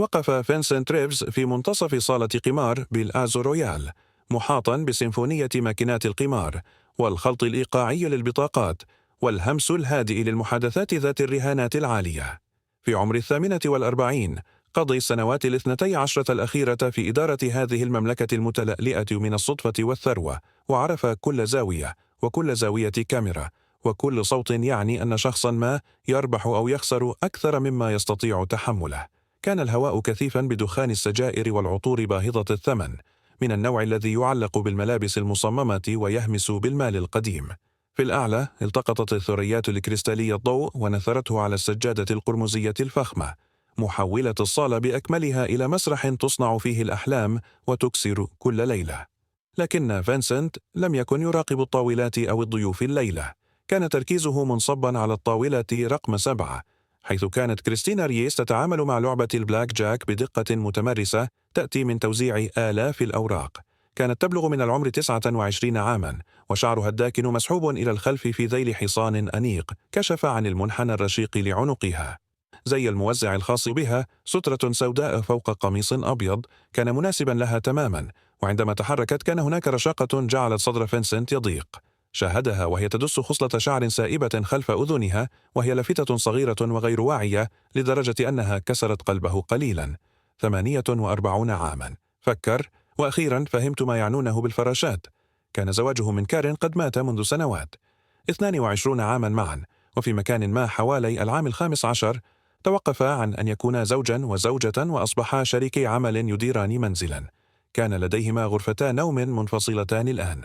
وقف فينسنت ريفز في منتصف صالة قمار بالآزو رويال، محاطا بسيمفونية ماكينات القمار والخلط الإيقاعي للبطاقات والهمس الهادئ للمحادثات ذات الرهانات العالية. في عمر 48 قضى السنوات 12 الأخيرة في إدارة هذه المملكة المتلألئة من الصدفة والثروة، وعرف كل زاوية وكل زاوية كاميرا وكل صوت يعني أن شخصا ما يربح أو يخسر أكثر مما يستطيع تحمله. كان الهواء كثيفا بدخان السجائر والعطور باهظة الثمن، من النوع الذي يعلق بالملابس المصممة ويهمس بالمال القديم. في الأعلى التقطت الثريات الكريستالية الضوء ونثرته على السجادة القرمزية الفخمة، محولة الصالة بأكملها إلى مسرح تصنع فيه الأحلام وتكسر كل ليلة. لكن فينسنت لم يكن يراقب الطاولات أو الضيوف الليلة. كان تركيزه منصبا على الطاولة رقم 7، حيث كانت كريستينا رييس تتعامل مع لعبة البلاك جاك بدقة متمرسة تأتي من توزيع آلاف الأوراق. كانت تبلغ من العمر 29 عاما، وشعرها الداكن مسحوب إلى الخلف في ذيل حصان أنيق كشف عن المنحنى الرشيق لعنقها. زي الموزع الخاص بها، سترة سوداء فوق قميص أبيض، كان مناسبا لها تماما، وعندما تحركت كان هناك رشاقة جعلت صدر فينسنت يضيق. شاهدها وهي تدس خصلة شعر سائبة خلف أذنها، وهي لافتة صغيرة وغير واعية لدرجة أنها كسرت قلبه قليلا. 48 عاما، فكر، وأخيرا فهمت ما يعنونه بالفراشات. كان زواجه من كارين قد مات منذ سنوات. 22 عاما معا، وفي مكان ما حوالي العام 15 توقفا عن أن يكونا زوجا وزوجة وأصبحا شريكي عمل يديران منزلا. كان لديهما غرفتان نوم منفصلتان الآن.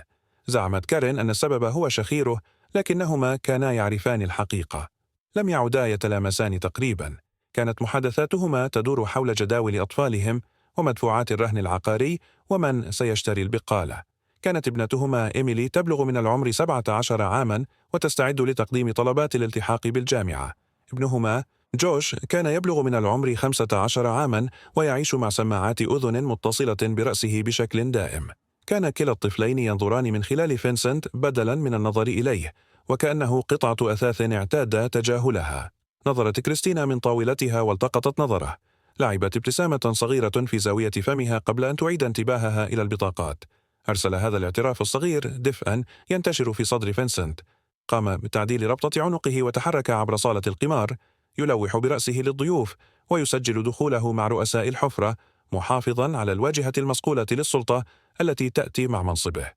زعمت كارين أن السبب هو شخيره، لكنهما كانا يعرفان الحقيقة. لم يعودا يتلامسان تقريبا. كانت محادثاتهما تدور حول جداول أطفالهم ومدفوعات الرهن العقاري ومن سيشتري البقالة. كانت ابنتهما إيميلي تبلغ من العمر 17 عاما وتستعد لتقديم طلبات الالتحاق بالجامعة. ابنهما جوش كان يبلغ من العمر 15 عاما ويعيش مع سماعات أذن متصلة برأسه بشكل دائم. كان كلا الطفلين ينظران من خلال فينسنت بدلا من النظر إليه، وكأنه قطعة أثاث اعتاد تجاهلها. نظرت كريستينا من طاولتها والتقطت نظره. لعبت ابتسامة صغيرة في زاوية فمها قبل أن تعيد انتباهها إلى البطاقات. أرسل هذا الاعتراف الصغير دفئا ينتشر في صدر فينسنت. قام بتعديل ربطة عنقه وتحرك عبر صالة القمار، يلوح برأسه للضيوف ويسجل دخوله مع رؤساء الحفرة، محافظا على الواجهة المصقولة للسلطة التي تأتي مع منصبه.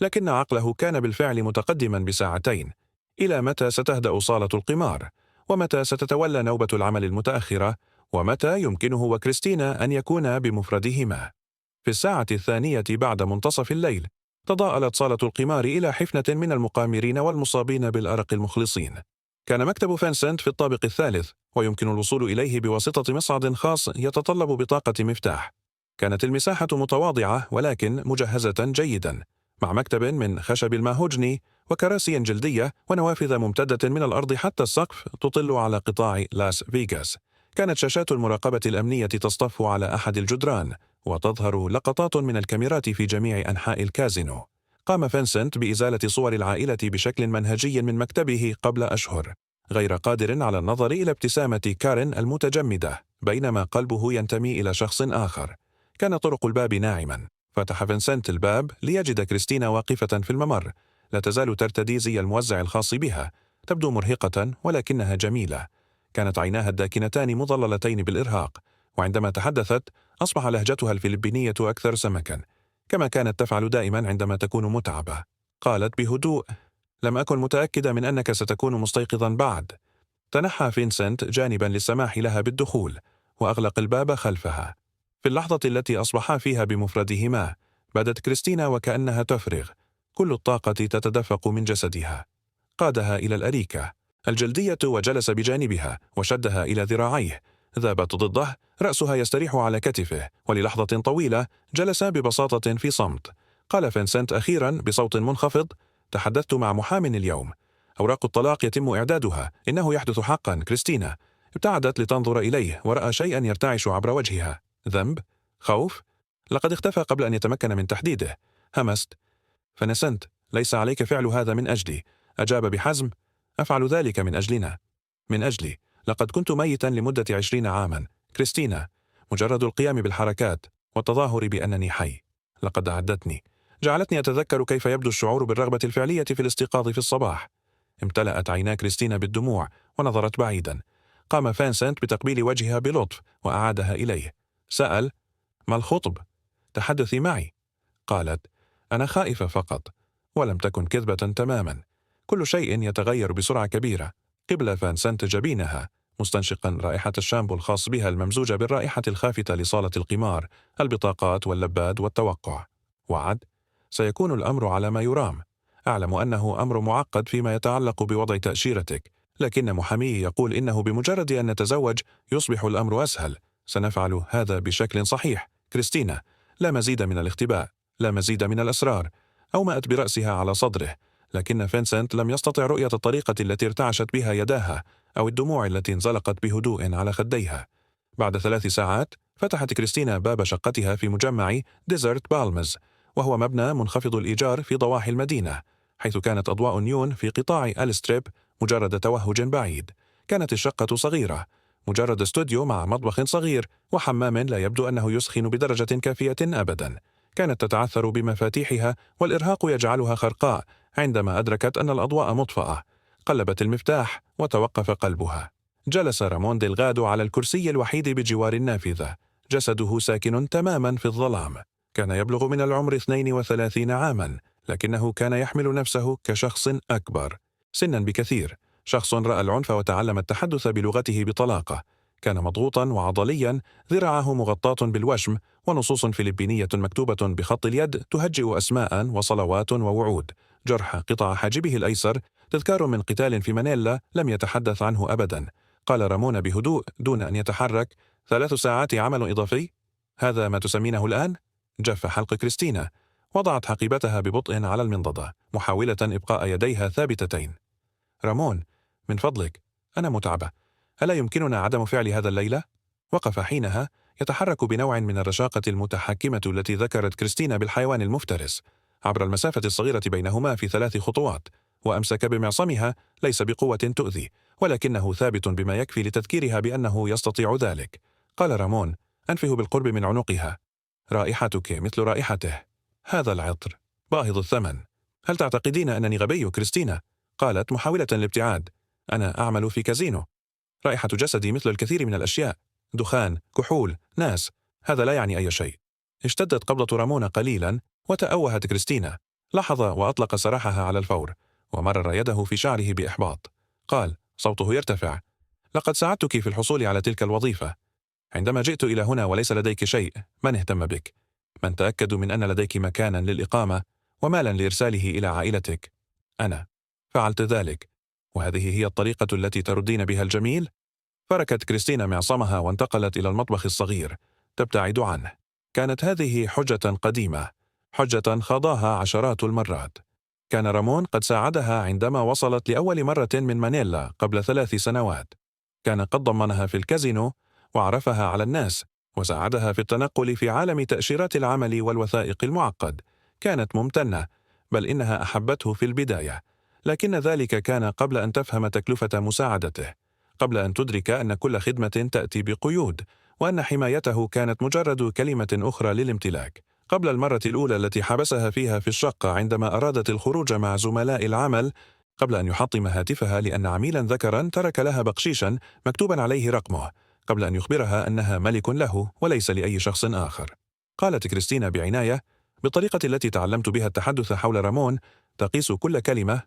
لكن عقله كان بالفعل متقدما بساعتين. إلى متى ستهدأ صالة القمار؟ ومتى ستتولى نوبة العمل المتأخرة؟ ومتى يمكنه وكريستينا أن يكونا بمفردهما؟ في الساعة 2 بعد منتصف الليل تضاءلت صالة القمار إلى حفنة من المقامرين والمصابين بالأرق المخلصين. كان مكتب فينسنت في الطابق الثالث، ويمكن الوصول إليه بواسطة مصعد خاص يتطلب بطاقة مفتاح. كانت المساحة متواضعة ولكن مجهزة جيدا، مع مكتب من خشب الماهوجني وكراسي جلدية ونوافذ ممتدة من الأرض حتى السقف تطل على قطاع لاس فيغاس. كانت شاشات المراقبة الأمنية تصطف على أحد الجدران، وتظهر لقطات من الكاميرات في جميع أنحاء الكازينو. قام فينسنت بإزالة صور العائلة بشكل منهجي من مكتبه قبل أشهر، غير قادر على النظر إلى ابتسامة كارين المتجمدة، بينما قلبه ينتمي إلى شخص آخر. كان طرق الباب ناعما. فتح فينسنت الباب ليجد كريستينا واقفة في الممر، لا تزال ترتدي زي الموزع الخاص بها. تبدو مرهقة ولكنها جميلة. كانت عيناها الداكنتان مظللتين بالإرهاق، وعندما تحدثت أصبح لهجتها الفلبينية أكثر سمكا، كما كانت تفعل دائما عندما تكون متعبة. قالت بهدوء: لم أكن متأكدة من أنك ستكون مستيقظا بعد. تنحى فينسنت جانبا للسماح لها بالدخول، وأغلق الباب خلفها. في اللحظة التي أصبحا فيها بمفردهما، بدت كريستينا وكأنها تفرغ، كل الطاقة تتدفق من جسدها. قادها إلى الأريكة الجلدية وجلس بجانبها وشدها إلى ذراعيه. ذابت ضده، رأسها يستريح على كتفه، وللحظة طويلة جلس ببساطة في صمت. قال فينسنت أخيرا بصوت منخفض: تحدثت مع محام اليوم. أوراق الطلاق يتم إعدادها. إنه يحدث حقا. كريستينا ابتعدت لتنظر إليه، ورأى شيئا يرتعش عبر وجهها. ذنب؟ خوف؟ لقد اختفى قبل أن يتمكن من تحديده. همست: فينسنت، ليس عليك فعل هذا من أجلي. أجاب بحزم: أفعل ذلك من أجلنا. من أجلي. لقد كنت ميتا لمدة 20 عاما. كريستينا، مجرد القيام بالحركات والتظاهر بأنني حي. لقد أعدتني، جعلتني أتذكر كيف يبدو الشعور بالرغبة الفعلية في الاستيقاظ في الصباح. امتلأت عينا كريستينا بالدموع ونظرت بعيدا. قام فانسنت بتقبيل وجهها بلطف وأعادها إليه. سأل: ما الخطب؟ تحدثي معي. قالت: أنا خائفة فقط. ولم تكن كذبة تماما. كل شيء يتغير بسرعة كبيرة. قبل فانسنت جبينها مستنشقا رائحة الشامبو الخاص بها الممزوجة بالرائحة الخافتة لصالة القمار، البطاقات واللباد والتوقع. وعد: سيكون الأمر على ما يرام. أعلم أنه أمر معقد فيما يتعلق بوضع تأشيرتك، لكن محامي يقول إنه بمجرد أن نتزوج يصبح الأمر أسهل. سنفعل هذا بشكل صحيح كريستينا. لا مزيد من الاختباء، لا مزيد من الأسرار. أومأت برأسها على صدره، لكن فينسنت لم يستطع رؤية الطريقة التي ارتعشت بها يداها أو الدموع التي انزلقت بهدوء على خديها. بعد 3 ساعات فتحت كريستينا باب شقتها في مجمع ديزرت بالمز، وهو مبنى منخفض الإيجار في ضواحي المدينة، حيث كانت أضواء نيون في قطاع الستريب مجرد توهج بعيد. كانت الشقة صغيرة، مجرد استوديو مع مطبخ صغير وحمام لا يبدو أنه يسخن بدرجة كافية أبدا. كانت تتعثر بمفاتيحها والإرهاق يجعلها خرقاء عندما أدركت أن الأضواء مطفأة. قلبت المفتاح وتوقف قلبها. جلس رامون ديلغادو على الكرسي الوحيد بجوار النافذة، جسده ساكن تماما في الظلام. كان يبلغ من العمر 32 عاما، لكنه كان يحمل نفسه كشخص أكبر سنا بكثير، شخص رأى العنف وتعلم التحدث بلغته بطلاقة. كان مضغوطا وعضليا، ذراعه مغطاة بالوشم، ونصوص فلبينية مكتوبة بخط اليد تهجئ أسماء وصلوات ووعود. جرح قطع حاجبه الأيسر، تذكار من قتال في مانيلا لم يتحدث عنه أبدا. قال رامون بهدوء دون أن يتحرك: 3 ساعات عمل إضافي؟ هذا ما تسمينه الآن؟ جف حلق كريستينا. وضعت حقيبتها ببطء على المنضدة، محاولة إبقاء يديها ثابتتين. رامون، من فضلك، أنا متعبة. ألا يمكننا عدم فعل هذا الليلة؟ وقف حينها يتحرك بنوع من الرشاقة المتحكمة التي ذكرت كريستينا بالحيوان المفترس عبر المسافة الصغيرة بينهما في 3 خطوات، وأمسك بمعصمها، ليس بقوة تؤذي، ولكنه ثابت بما يكفي لتذكيرها بأنه يستطيع ذلك. قال رامون، أنفه بالقرب من عنقها: رائحتك مثل رائحته. هذا العطر باهظ الثمن. هل تعتقدين أنني غبي كريستينا؟ قالت محاولة الابتعاد. أنا أعمل في كازينو. رائحة جسدي مثل الكثير من الأشياء، دخان، كحول، ناس. هذا لا يعني أي شيء. اشتدت قبضة رامون قليلا وتأوهت كريستينا. لحظ وأطلق سراحها على الفور، ومرر يده في شعره بإحباط. قال صوته يرتفع: لقد ساعدتك في الحصول على تلك الوظيفة. عندما جئت إلى هنا وليس لديك شيء، من اهتم بك؟ من تأكد من أن لديك مكانا للإقامة ومالا لإرساله إلى عائلتك؟ أنا فعلت ذلك، وهذه هي الطريقة التي تردين بها الجميل؟ فركت كريستينا معصمها وانتقلت إلى المطبخ الصغير تبتعد عنه. كانت هذه حجة قديمة، حجة خاضها عشرات المرات. كان رامون قد ساعدها عندما وصلت لأول مرة من مانيلا قبل 3 سنوات. كان قد ضمنها في الكازينو وعرفها على الناس، وساعدها في التنقل في عالم تأشيرات العمل والوثائق المعقد. كانت ممتنة، بل إنها أحبته في البداية، لكن ذلك كان قبل أن تفهم تكلفة مساعدته، قبل أن تدرك أن كل خدمة تأتي بقيود، وأن حمايته كانت مجرد كلمة أخرى للامتلاك. قبل المرة الأولى التي حبسها فيها في الشقة عندما أرادت الخروج مع زملاء العمل، قبل أن يحطم هاتفها لأن عميلا ذكرا ترك لها بقشيشا مكتوبا عليه رقمه، قبل أن يخبرها أنها ملك له وليس لأي شخص آخر. قالت كريستينا بعناية، بالطريقة التي تعلمت بها التحدث حول رامون، تقيس كل كلمة: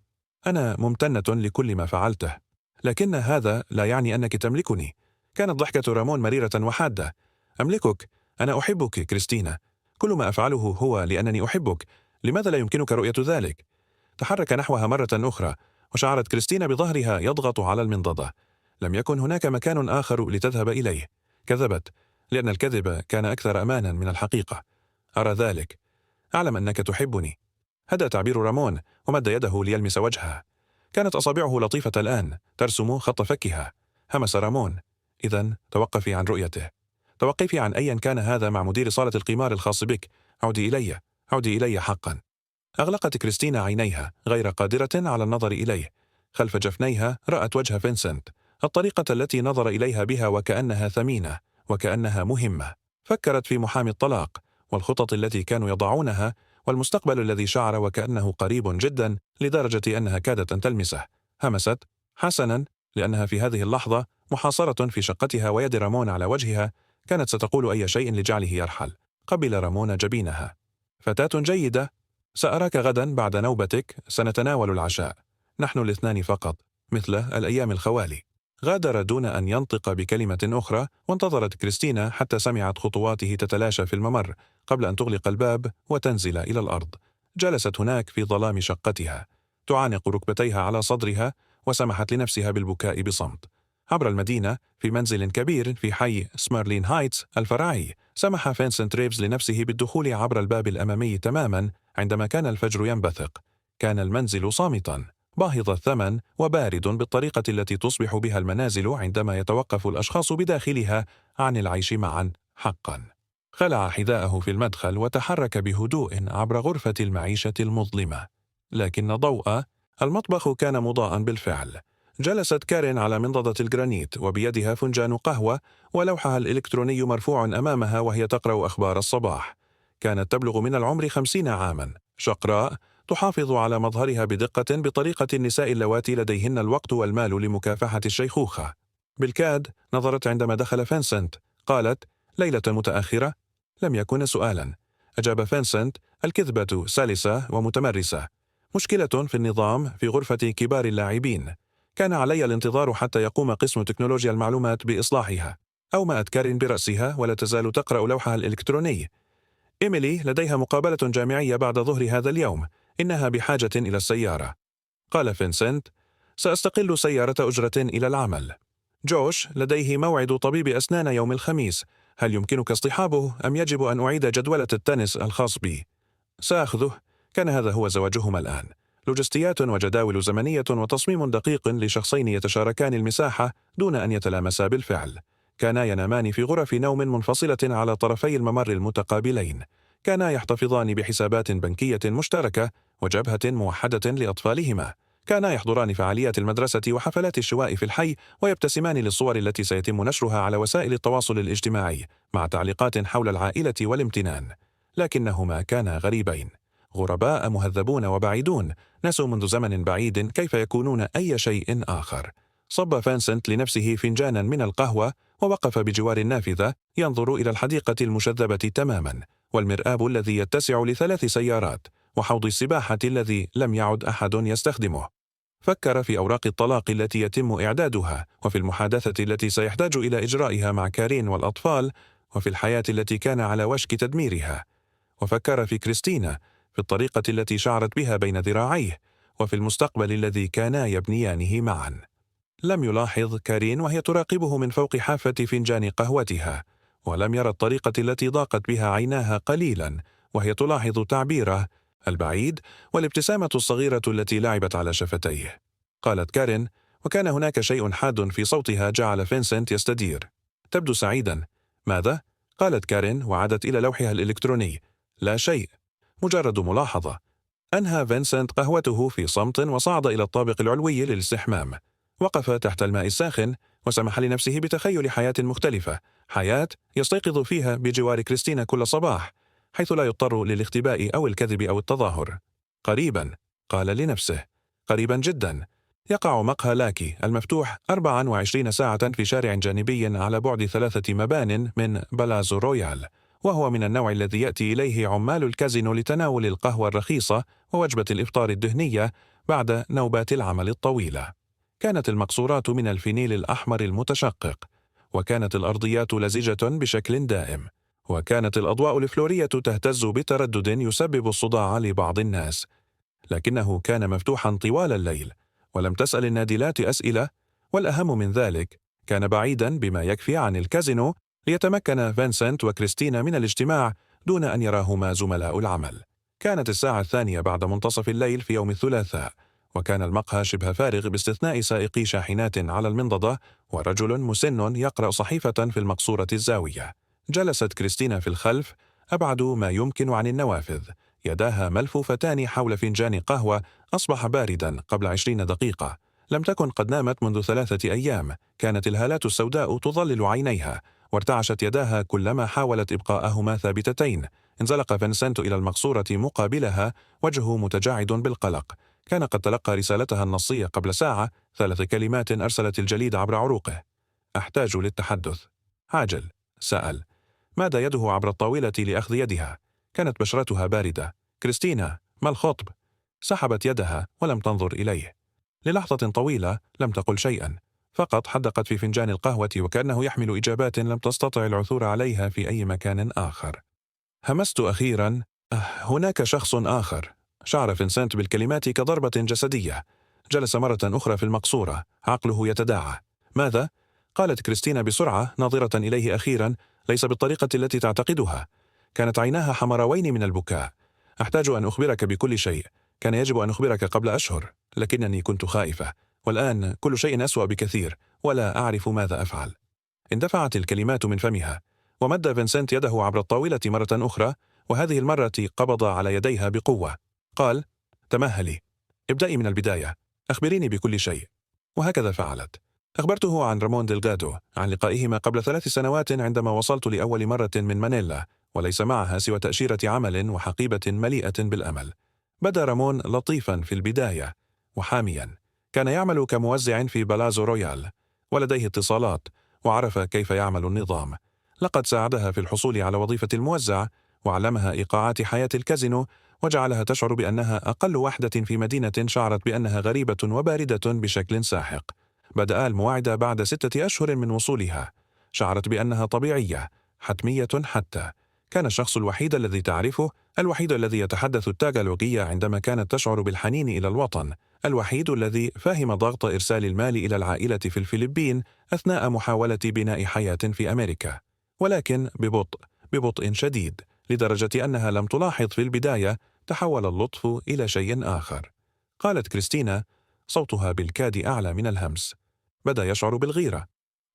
أنا ممتنة لكل ما فعلته، لكن هذا لا يعني أنك تملكني. كانت ضحكة رامون مريرة وحادة. أملكك، أنا أحبك كريستينا. كل ما أفعله هو لأنني أحبك. لماذا لا يمكنك رؤية ذلك؟ تحرك نحوها مرة أخرى، وشعرت كريستينا بظهرها يضغط على المنضدة. لم يكن هناك مكان آخر لتذهب إليه. كذبت، لأن الكذب كان أكثر أمانا من الحقيقة. أرى ذلك. أعلم أنك تحبني. هدأ تعبير رامون ومد يده ليلمس وجهها. كانت أصابعه لطيفة الآن ترسم خط فكها. همس رامون: إذن توقفي عن رؤيته. توقفي عن أيا كان هذا مع مدير صالة القمار الخاص بك. عودي إلي، عودي إلي حقا. أغلقت كريستينا عينيها غير قادرة على النظر إليه. خلف جفنيها رأت وجه فينسنت، الطريقة التي نظر إليها بها وكأنها ثمينة، وكأنها مهمة. فكرت في محامي الطلاق والخطط التي كانوا يضعونها والمستقبل الذي شعر وكأنه قريب جدا لدرجة أنها كادت أن تلمسه. همست: حسنا، لأنها في هذه اللحظة محاصرة في شقتها ويد رامون على وجهها، كانت ستقول أي شيء لجعله يرحل. قبل رامون جبينها. فتاة جيدة، سأراك غدا بعد نوبتك، سنتناول العشاء، نحن الاثنان فقط، مثل الأيام الخوالي. غادر دون أن ينطق بكلمة أخرى، وانتظرت كريستينا حتى سمعت خطواته تتلاشى في الممر قبل أن تغلق الباب وتنزل إلى الأرض. جلست هناك في ظلام شقتها، تعانق ركبتيها على صدرها، وسمحت لنفسها بالبكاء بصمت. عبر المدينة في منزل كبير في حي سميرلين هايتس الفرعي، سمح فينسنت ريفز لنفسه بالدخول عبر الباب الأمامي تماما عندما كان الفجر ينبثق. كان المنزل صامتا، باهظ الثمن وبارد بالطريقة التي تصبح بها المنازل عندما يتوقف الأشخاص بداخلها عن العيش معا حقا. خلع حذاءه في المدخل وتحرك بهدوء عبر غرفة المعيشة المظلمة، لكن ضوء المطبخ كان مضاء بالفعل. جلست كارين على منضدة الجرانيت وبيدها فنجان قهوة ولوحها الإلكتروني مرفوع أمامها وهي تقرأ أخبار الصباح. كانت تبلغ من العمر 50 عاما، شقراء، تحافظ على مظهرها بدقة بطريقة النساء اللواتي لديهن الوقت والمال لمكافحة الشيخوخة. بالكاد نظرت عندما دخل فينسنت. قالت: ليلة متأخرة؟ لم يكن سؤالا. أجاب فينسنت: الكذبة سلسة ومتمرسة. مشكلة في النظام في غرفة كبار اللاعبين. كان علي الانتظار حتى يقوم قسم تكنولوجيا المعلومات بإصلاحها. أومأت كارين برأسها ولا تزال تقرأ لوحها الإلكتروني. إيميلي لديها مقابلة جامعية بعد ظهر هذا اليوم، إنها بحاجة إلى السيارة. قال فينسنت: سأستقل سيارة أجرة إلى العمل. جوش لديه موعد طبيب أسنان يوم الخميس، هل يمكنك اصطحابه أم يجب أن أعيد جدولة التنس الخاص بي؟ سأخذه. كان هذا هو زواجهما الآن، لوجستيات وجداول زمنية وتصميم دقيق لشخصين يتشاركان المساحة دون أن يتلامسا بالفعل. كانا ينامان في غرف نوم منفصلة على طرفي الممر المتقابلين. كانا يحتفظان بحسابات بنكية مشتركة وجبهة موحدة لأطفالهما. كانا يحضران فعاليات المدرسة وحفلات الشواء في الحي، ويبتسمان للصور التي سيتم نشرها على وسائل التواصل الاجتماعي مع تعليقات حول العائلة والامتنان. لكنهما كانا غريبين، غرباء مهذبون وبعيدون، نسوا منذ زمن بعيد كيف يكونون أي شيء آخر. صب فينسنت لنفسه فنجانا من القهوة ووقف بجوار النافذة ينظر إلى الحديقة المشذبة تماما، والمرآب الذي يتسع ل3 سيارات، وحوض السباحة الذي لم يعد أحد يستخدمه. فكر في أوراق الطلاق التي يتم إعدادها، وفي المحادثة التي سيحتاج إلى إجرائها مع كارين والأطفال، وفي الحياة التي كان على وشك تدميرها. وفكر في كريستينا، في الطريقة التي شعرت بها بين ذراعيه، وفي المستقبل الذي كانا يبنيانه معا. لم يلاحظ كارين وهي تراقبه من فوق حافة فنجان قهوتها، ولم يرى الطريقة التي ضاقت بها عيناها قليلا وهي تلاحظ تعبيره البعيد والابتسامة الصغيرة التي لعبت على شفتيه. قالت كارين، وكان هناك شيء حاد في صوتها جعل فينسنت يستدير. تبدو سعيدا. ماذا؟ قالت كارين وعادت إلى لوحها الإلكتروني. لا شيء، مجرد ملاحظة. أنهى فينسنت قهوته في صمت وصعد إلى الطابق العلوي للاستحمام. وقف تحت الماء الساخن وسمح لنفسه بتخيل حياة مختلفة، حياة يستيقظ فيها بجوار كريستينا كل صباح، حيث لا يضطر للاختباء أو الكذب أو التظاهر. قريبا، قال لنفسه، قريبا جدا. يقع مقهى لاكي المفتوح 24 ساعة في شارع جانبي على بعد 3 مبان من بالازو رويال، وهو من النوع الذي يأتي إليه عمال الكازينو لتناول القهوة الرخيصة ووجبة الإفطار الدهنية بعد نوبات العمل الطويلة. كانت المقصورات من الفينيل الأحمر المتشقق، وكانت الأرضيات لزجة بشكل دائم، وكانت الأضواء الفلورية تهتز بتردد يسبب الصداع لبعض الناس. لكنه كان مفتوحا طوال الليل، ولم تسأل النادلات أسئلة، والأهم من ذلك كان بعيدا بما يكفي عن الكازينو ليتمكن فينسنت وكريستينا من الاجتماع دون أن يراهما زملاء العمل. كانت الساعة 2 بعد منتصف الليل في يوم الثلاثاء، وكان المقهى شبه فارغ باستثناء سائقي شاحنات على المنضدة ورجل مسن يقرأ صحيفة في المقصورة الزاوية. جلست كريستينا في الخلف أبعد ما يمكن عن النوافذ، يداها ملفوفتان حول فنجان قهوة أصبح باردا قبل 20 دقيقة. لم تكن قد نامت منذ 3 أيام، كانت الهالات السوداء تظلل عينيها، وارتعشت يداها كلما حاولت إبقاءهما ثابتتين. انزلق فينسنت إلى المقصورة مقابلها، وجهه متجعد بالقلق. كان قد تلقى رسالتها النصية قبل ساعة، 3 كلمات أرسلت الجليد عبر عروقه: أحتاج للتحدث. عاجل. سأل: ماذا يده عبر الطاولة لأخذ يدها؟ كانت بشرتها باردة. كريستينا، ما الخطب؟ سحبت يدها ولم تنظر إليه. للحظة طويلة لم تقل شيئا، فقط حدقت في فنجان القهوة وكأنه يحمل إجابات لم تستطع العثور عليها في أي مكان آخر. همست أخيرا: هناك شخص آخر. شعر فينسنت بالكلمات كضربة جسدية. جلس مرة أخرى في المقصورة، عقله يتداعى. ماذا؟ قالت كريستينا بسرعة، ناظرة إليه أخيرا، ليس بالطريقة التي تعتقدها. كانت عيناها حمراوين من البكاء. أحتاج أن أخبرك بكل شيء. كان يجب أن أخبرك قبل أشهر، لكنني كنت خائفة. والآن كل شيء أسوأ بكثير، ولا أعرف ماذا أفعل. اندفعت الكلمات من فمها، ومد فينسنت يده عبر الطاولة مرة أخرى، وهذه المرة قبض على يديها بقوة. قال: تمهلي، ابدأي من البداية، أخبريني بكل شيء. وهكذا فعلت. أخبرته عن رامون ديلغادو، عن لقائهما قبل 3 سنوات عندما وصلت لأول مرة من مانيلا، وليس معها سوى تأشيرة عمل وحقيبة مليئة بالأمل. بدا رامون لطيفا في البداية وحاميا. كان يعمل كموزع في بلازو رويال، ولديه اتصالات، وعرف كيف يعمل النظام. لقد ساعدها في الحصول على وظيفة الموزع، وعلمها إيقاعات حياة الكازينو، وجعلها تشعر بأنها أقل وحدة في مدينة شعرت بأنها غريبة وباردة بشكل ساحق. بدأ المواعدة بعد 6 أشهر من وصولها. شعرت بأنها طبيعية، حتمية حتى. كان الشخص الوحيد الذي تعرفه، الوحيد الذي يتحدث التاغالوغية عندما كانت تشعر بالحنين إلى الوطن، الوحيد الذي فهم ضغط إرسال المال إلى العائلة في الفلبين أثناء محاولة بناء حياة في أمريكا، ولكن ببطء شديد، لدرجة أنها لم تلاحظ في البداية. تحول اللطف إلى شيء آخر. قالت كريستينا، صوتها بالكاد أعلى من الهمس. بدأ يشعر بالغيرة.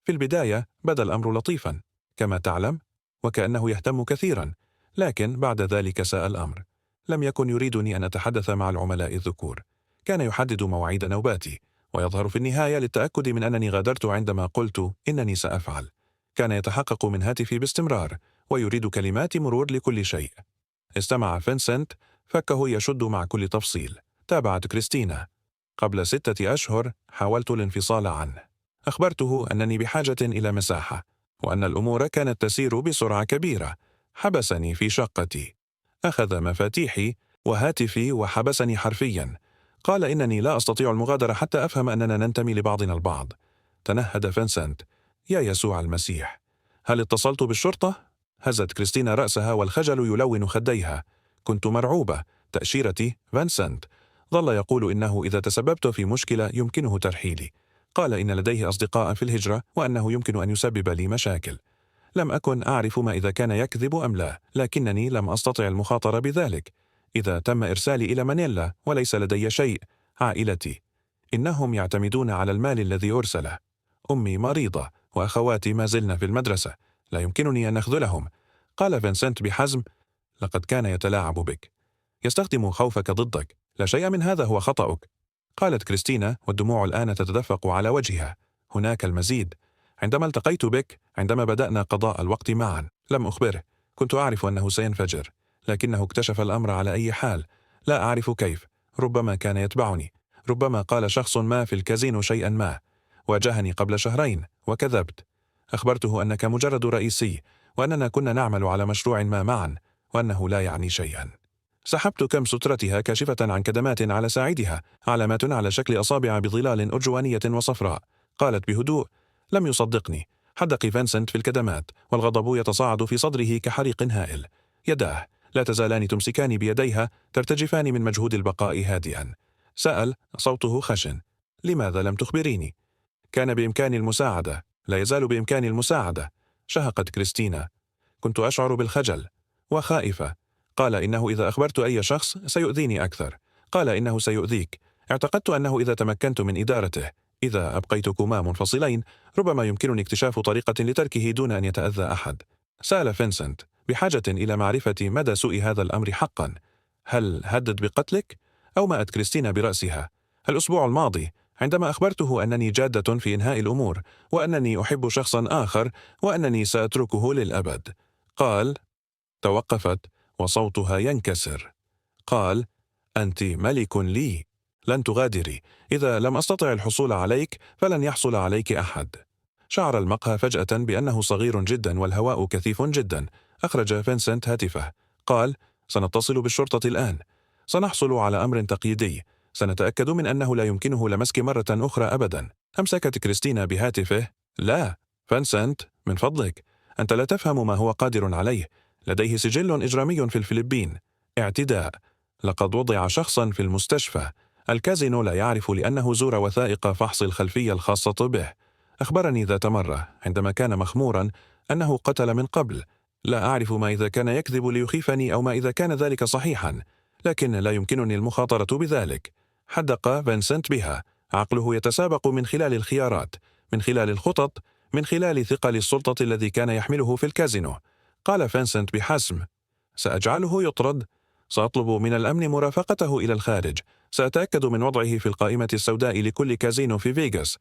في البداية بدا الأمر لطيفا كما تعلم، وكأنه يهتم كثيرا، لكن بعد ذلك ساء الأمر. لم يكن يريدني أن أتحدث مع العملاء الذكور. كان يحدد مواعيد نوباتي، ويظهر في النهاية للتأكد من أنني غادرت عندما قلت إنني سأفعل. كان يتحقق من هاتفي باستمرار، ويريد كلمات مرور لكل شيء. استمع فينسنت، فكه يشد مع كل تفصيل. تابعت كريستينا: قبل 6 أشهر حاولت الانفصال عنه. أخبرته أنني بحاجة إلى مساحة، وأن الأمور كانت تسير بسرعة كبيرة. حبسني في شقتي، أخذ مفاتيحي وهاتفي وحبسني حرفيا. قال إنني لا أستطيع المغادرة حتى أفهم أننا ننتمي لبعضنا البعض. تنهد فينسنت: يا يسوع المسيح، هل اتصلت بالشرطة؟ هزت كريستينا رأسها والخجل يلون خديها. كنت مرعوبة. تأشيرتي فينسنت. ظل يقول إنه إذا تسببت في مشكلة يمكنه ترحيلي. قال إن لديه أصدقاء في الهجرة، وأنه يمكن أن يسبب لي مشاكل. لم أكن أعرف ما إذا كان يكذب أم لا، لكنني لم أستطع المخاطرة بذلك. إذا تم إرسالي إلى مانيلا وليس لدي شيء، عائلتي، إنهم يعتمدون على المال الذي أرسله. أمي مريضة، وأخواتي ما زلن في المدرسة، لا يمكنني أن أخذلهم. قال فينسنت بحزم: لقد كان يتلاعب بك، يستخدم خوفك ضدك، لا شيء من هذا هو خطأك. قالت كريستينا والدموع الآن تتدفق على وجهها. هناك المزيد. عندما التقيت بك، عندما بدأنا قضاء الوقت معا، لم أخبره. كنت أعرف أنه سينفجر، لكنه اكتشف الأمر على أي حال. لا أعرف كيف. ربما كان يتبعني، ربما قال شخص ما في الكازينو شيئا ما. واجهني قبل 2 وكذبت. أخبرته أنك مجرد رئيسي، وأننا كنا نعمل على مشروع ما معا، وأنه لا يعني شيئا. سحبت كم سترتها كاشفة عن كدمات على ساعدها، علامات على شكل أصابع بظلال أرجوانية وصفراء. قالت بهدوء: لم يصدقني. حدق فينسنت في الكدمات، والغضب يتصاعد في صدره كحريق هائل. يداه لا تزالان تمسكان بيديها، ترتجفان من مجهود البقاء هادئا. سأل، صوته خشن: لماذا لم تخبريني؟ كان بإمكاني المساعدة، لا يزال بإمكاني المساعدة. شهقت كريستينا: كنت أشعر بالخجل وخائفة. قال إنه إذا أخبرت أي شخص سيؤذيني أكثر. قال إنه سيؤذيك. اعتقدت أنه إذا تمكنت من إدارته، إذا أبقيتكما منفصلين، ربما يمكنني اكتشاف طريقة لتركه دون أن يتأذى أحد. سأل فينسنت، بحاجة إلى معرفة مدى سوء هذا الأمر حقا. هل هدد بقتلك؟ أومأت كريستينا برأسها. الأسبوع الماضي عندما أخبرته أنني جادة في إنهاء الأمور وأنني أحب شخصا آخر وأنني سأتركه للأبد. قال. توقفت وصوتها ينكسر. قال: أنت ملك لي، لن تغادري. إذا لم أستطع الحصول عليك فلن يحصل عليك أحد. شعر المقهى فجأة بأنه صغير جدا والهواء كثيف جدا. أخرج فينسنت هاتفه. قال: سنتصل بالشرطة الآن. سنحصل على أمر تقييدي. سنتأكد من أنه لا يمكنه لمسك مرة أخرى أبدا. أمسكت كريستينا بهاتفه. لا، فينسنت، من فضلك، أنت لا تفهم ما هو قادر عليه. لديه سجل إجرامي في الفلبين. اعتداء. لقد وضع شخصا في المستشفى. الكازينو لا يعرف لأنه زور وثائق فحص الخلفية الخاصة به. أخبرني ذات مرة عندما كان مخمورا أنه قتل من قبل. لا أعرف ما إذا كان يكذب ليخيفني أو ما إذا كان ذلك صحيحا، لكن لا يمكنني المخاطرة بذلك. حدق فينسنت بها. عقله يتسابق من خلال الخيارات، من خلال الخطط، من خلال ثقل السلطة الذي كان يحمله في الكازينو. قال فينسنت بحزم: سأجعله يطرد. سأطلب من الأمن مرافقته إلى الخارج. سأتأكد من وضعه في القائمة السوداء لكل كازينو في فيغاس.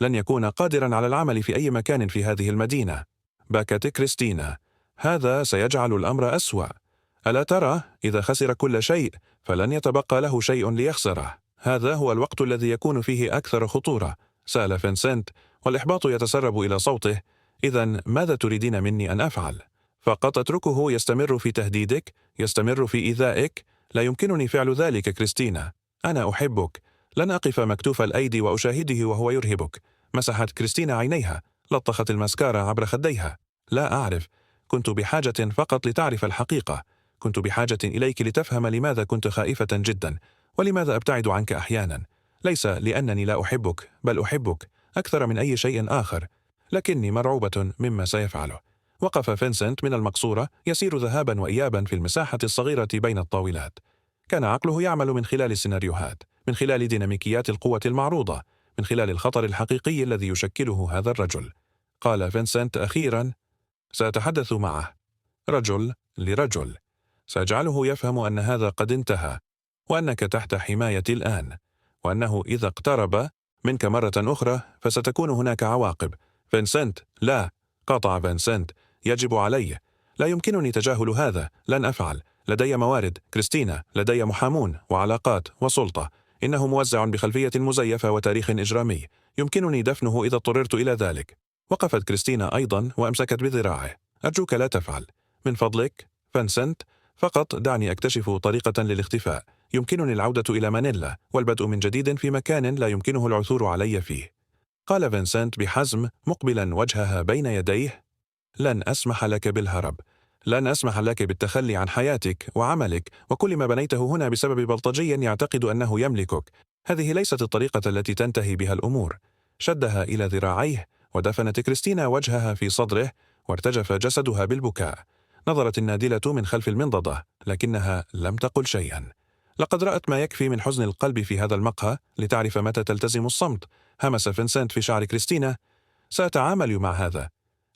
لن يكون قادرا على العمل في أي مكان في هذه المدينة. بكت كريستينا. هذا سيجعل الأمر أسوأ. ألا ترى؟ إذا خسر كل شيء فلن يتبقى له شيء ليخسره. هذا هو الوقت الذي يكون فيه أكثر خطورة. سأل فينسنت والإحباط يتسرب إلى صوته. إذن ماذا تريدين مني أن أفعل؟ فقط أتركه يستمر في تهديدك، يستمر في إيذائك؟ لا يمكنني فعل ذلك كريستينا. أنا أحبك. لن أقف مكتوف الأيدي وأشاهده وهو يرهبك. مسحت كريستينا عينيها. لطخت الماسكارا عبر خديها. لا أعرف. كنت بحاجة فقط لتعرف الحقيقة. كنت بحاجة إليك لتفهم لماذا كنت خائفة جدا ولماذا أبتعد عنك أحيانا. ليس لأنني لا أحبك، بل أحبك أكثر من أي شيء آخر، لكني مرعوبة مما سيفعله. وقف فينسنت من المقصورة يسير ذهابا وإيابا في المساحة الصغيرة بين الطاولات. كان عقله يعمل من خلال السيناريوهات، من خلال ديناميكيات القوة المعروضة، من خلال الخطر الحقيقي الذي يشكله هذا الرجل. قال فينسنت أخيرا: سأتحدث معه رجل لرجل. سأجعله يفهم أن هذا قد انتهى، وأنك تحت حمايتي الآن، وأنه إذا اقترب منك مرة أخرى فستكون هناك عواقب. فينسنت، لا، قاطع فينسنت، يجب علي. لا يمكنني تجاهل هذا. لن أفعل. لدي موارد كريستينا، لدي محامون وعلاقات وسلطة. إنه موزع بخلفية مزيفة وتاريخ إجرامي. يمكنني دفنه إذا اضطررت إلى ذلك. وقفت كريستينا أيضا وأمسكت بذراعه. أرجوك لا تفعل. من فضلك فينسنت، فقط دعني أكتشف طريقة للاختفاء. يمكنني العودة إلى مانيلا والبدء من جديد في مكان لا يمكنه العثور علي فيه. قال فينسنت بحزم مقبلا وجهها بين يديه: لن أسمح لك بالهرب. لن أسمح لك بالتخلي عن حياتك وعملك وكل ما بنيته هنا بسبب بلطجي يعتقد أنه يملكك. هذه ليست الطريقة التي تنتهي بها الأمور. شدها إلى ذراعيه ودفنت كريستينا وجهها في صدره وارتجف جسدها بالبكاء. نظرت النادلة من خلف المنضدة لكنها لم تقل شيئا. لقد رأت ما يكفي من حزن القلب في هذا المقهى لتعرف متى تلتزم الصمت. همس فينسنت في شعر كريستينا: سأتعامل مع هذا.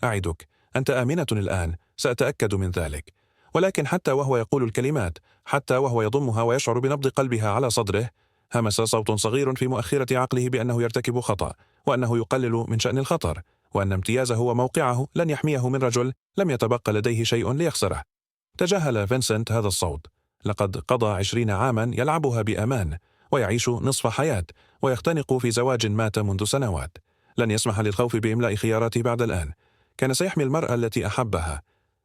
أعدك، أنت آمنة الآن. سأتأكد من ذلك. ولكن حتى وهو يقول الكلمات، حتى وهو يضمها ويشعر بنبض قلبها على صدره، همس صوت صغير في مؤخرة عقله بأنه يرتكب خطأ، وأنه يقلل من شأن الخطر، وأن امتيازه وموقعه لن يحميه من رجل لم يتبقى لديه شيء ليخسره. تجاهل فينسنت هذا الصوت. لقد قضى 20 عاما يلعبها بأمان، ويعيش نصف حياة، ويختنق في زواج مات منذ سنوات. لن يسمح للخوف بإملاء خياراته بعد الآن. كان سيحمي المرأة التي أحبها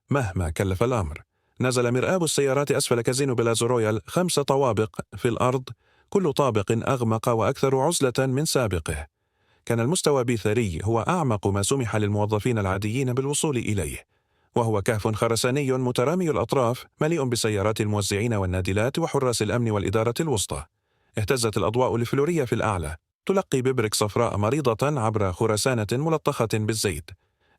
مهما كلف الأمر. نزل مرآب السيارات أسفل كازينو بلازو رويال 5 طوابق في الأرض، كل طابق أغمق وأكثر عزلة من سابقه. كان المستوى بثري هو أعمق ما سمح للموظفين العاديين بالوصول إليه، وهو كهف خرساني مترامي الأطراف مليء بسيارات الموزعين والنادلات وحراس الأمن والإدارة الوسطى. اهتزت الأضواء الفلورية في الأعلى تلقي ببرك صفراء مريضة عبر خرسانة ملطخة بالزيت.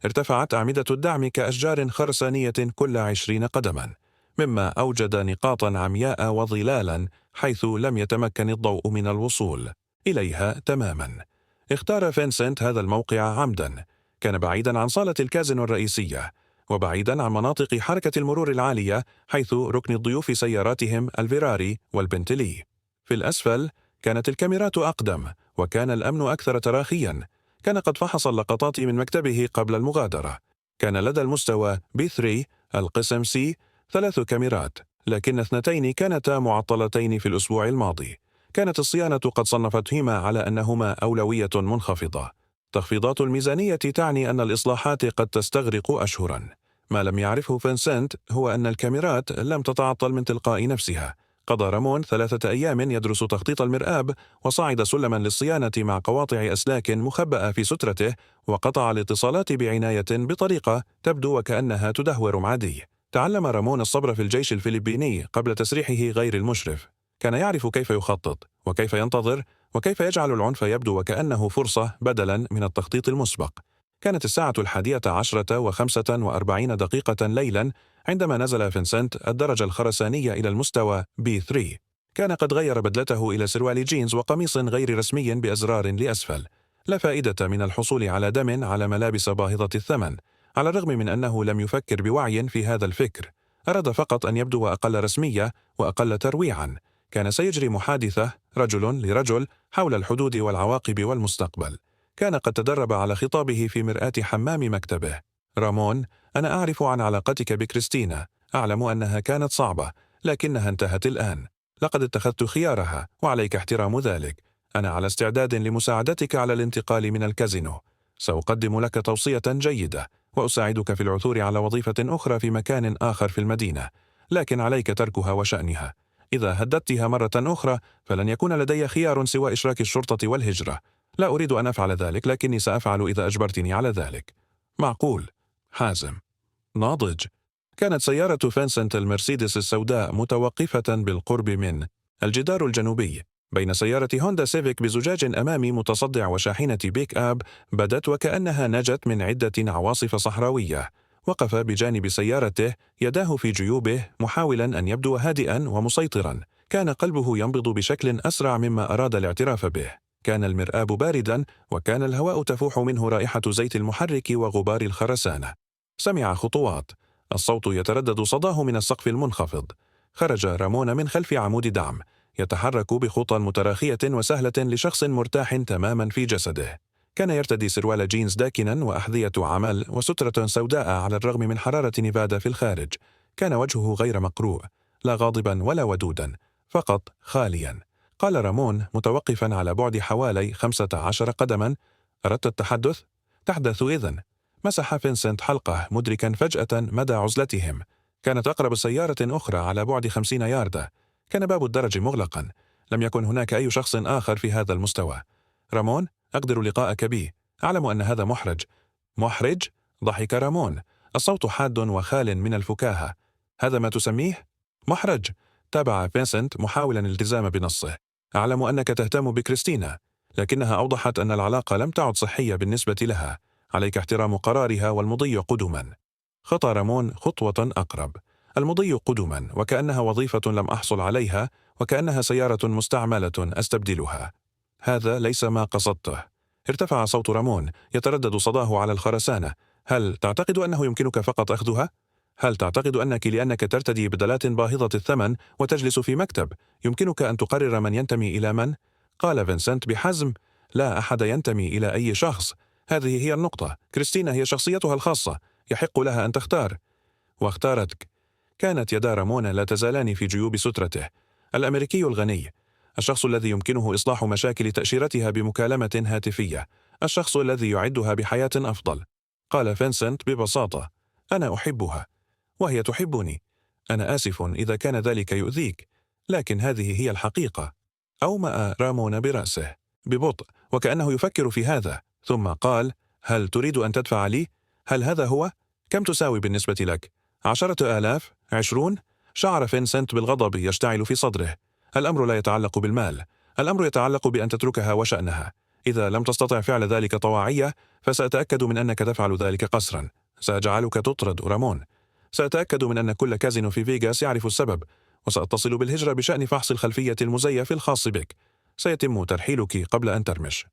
ارتفعت أعمدة الدعم كأشجار خرسانية كل 20 قدما، مما أوجد نقاطا عمياء وظلالا حيث لم يتمكن الضوء من الوصول إليها تماما. اختار فينسنت هذا الموقع عمدا. كان بعيدا عن صالة الكازينو الرئيسية، وبعيدا عن مناطق حركة المرور العالية حيث ركن الضيوف سياراتهم الفيراري والبنتلي. في الأسفل كانت الكاميرات أقدم، وكان الأمن أكثر تراخيا. كان قد فحص اللقطات من مكتبه قبل المغادرة. كان لدى المستوى B3 القسم C 3 كاميرات، لكن 2 كانتا معطلتين في الأسبوع الماضي. كانت الصيانة قد صنفتهما على أنهما أولوية منخفضة. تخفيضات الميزانية تعني أن الإصلاحات قد تستغرق أشهرا. ما لم يعرفه فينسنت هو أن الكاميرات لم تتعطل من تلقاء نفسها. قضى رامون 3 أيام يدرس تخطيط المرآب، وصعد سلما للصيانة مع قواطع أسلاك مخبأة في سترته، وقطع الاتصالات بعناية بطريقة تبدو وكأنها تدهور معدي. تعلم رامون الصبر في الجيش الفلبيني قبل تسريحه غير المشرف. كان يعرف كيف يخطط وكيف ينتظر وكيف يجعل العنف يبدو وكأنه فرصة بدلا من التخطيط المسبق. كانت الساعة 11:45 ليلا عندما نزل فينسنت الدرج الخرساني إلى المستوى B3. كان قد غير بدلته إلى سروال جينز وقميص غير رسمي بأزرار لأسفل. لا فائدة من الحصول على دم على ملابس باهظة الثمن، على الرغم من أنه لم يفكر بوعي في هذا الفكر. أراد فقط أن يبدو أقل رسمية وأقل ترويعا. كان سيجري محادثة رجل لرجل حول الحدود والعواقب والمستقبل. كان قد تدرب على خطابه في مرآة حمام مكتبه. رامون، أنا أعرف عن علاقتك بكريستينا. أعلم أنها كانت صعبة، لكنها انتهت الآن. لقد اتخذت خيارها، وعليك احترام ذلك. أنا على استعداد لمساعدتك على الانتقال من الكازينو. سأقدم لك توصية جيدة، وأساعدك في العثور على وظيفة أخرى في مكان آخر في المدينة، لكن عليك تركها وشأنها. إذا هددتها مرة أخرى فلن يكون لدي خيار سوى إشراك الشرطة والهجرة. لا أريد أن أفعل ذلك، لكني سأفعل إذا أجبرتني على ذلك. معقول. حازم. ناضج. كانت سيارة فينسنت المرسيدس السوداء متوقفة بالقرب من الجدار الجنوبي، بين سيارة هوندا سيفيك بزجاج أمامي متصدع وشاحنة بيك آب بدت وكأنها نجت من عدة عواصف صحراوية. وقف بجانب سيارته، يداه في جيوبه، محاولا أن يبدو هادئا ومسيطرا. كان قلبه ينبض بشكل أسرع مما أراد الاعتراف به. كان المرآب باردا، وكان الهواء تفوح منه رائحة زيت المحرك وغبار الخرسانة. سمع خطوات. الصوت يتردد صداه من السقف المنخفض. خرج رامون من خلف عمود دعم، يتحرك بخطى متراخية وسهلة لشخص مرتاح تماما في جسده. كان يرتدي سروال جينز داكنا وأحذية عمل وسترة سوداء على الرغم من حرارة نيفادا في الخارج. كان وجهه غير مقروء، لا غاضبا ولا ودودا، فقط خاليا. قال رامون متوقفا على بعد حوالي 15 قدما: أردت التحدث؟ تحدث إذن. مسح فينسنت حلقه، مدركا فجأة مدى عزلتهم. كانت أقرب سيارة أخرى على بعد 50 ياردة. كان باب الدرج مغلقا. لم يكن هناك أي شخص آخر في هذا المستوى. رامون، أقدر لقاءك بي. أعلم أن هذا محرج. محرج؟ ضحك رامون، الصوت حاد وخال من الفكاهة. هذا ما تسميه؟ محرج. تابع فينسنت محاولا الالتزام بنصه. أعلم أنك تهتم بكريستينا، لكنها أوضحت أن العلاقة لم تعد صحية بالنسبة لها. عليك احترام قرارها والمضي قدما. خطى رامون خطوة أقرب. المضي قدما، وكأنها وظيفة لم أحصل عليها، وكأنها سيارة مستعملة أستبدلها. هذا ليس ما قصدته. ارتفع صوت رامون، يتردد صداه على الخرسانة. هل تعتقد أنه يمكنك فقط أخذها؟ هل تعتقد أنك لأنك ترتدي بدلات باهظة الثمن وتجلس في مكتب يمكنك أن تقرر من ينتمي إلى من؟ قال فينسنت بحزم: لا أحد ينتمي إلى أي شخص. هذه هي النقطة. كريستينا هي شخصيتها الخاصة، يحق لها أن تختار. واختارتك. كانت يدا رامون لا تزالان في جيوب سترته. الأمريكي الغني، الشخص الذي يمكنه إصلاح مشاكل تأشيرتها بمكالمة هاتفية، الشخص الذي يعدها بحياة أفضل. قال فينسنت ببساطة: أنا أحبها وهي تحبني. أنا آسف إذا كان ذلك يؤذيك، لكن هذه هي الحقيقة. أومأ رامون برأسه ببطء وكأنه يفكر في هذا، ثم قال: هل تريد أن تدفع لي؟ هل هذا هو؟ كم تساوي بالنسبة لك؟ 10,000؟ 20؟ شعر فينسنت بالغضب يشتعل في صدره. الأمر لا يتعلق بالمال، الأمر يتعلق بأن تتركها وشأنها. إذا لم تستطع فعل ذلك طواعية، فسأتأكد من أنك تفعل ذلك قسرا. سأجعلك تطرد رامون. سأتأكد من أن كل كازينو في فيغاس يعرف السبب، وسأتصل بالهجرة بشأن فحص الخلفية المزيف الخاص بك. سيتم ترحيلك قبل أن ترمش.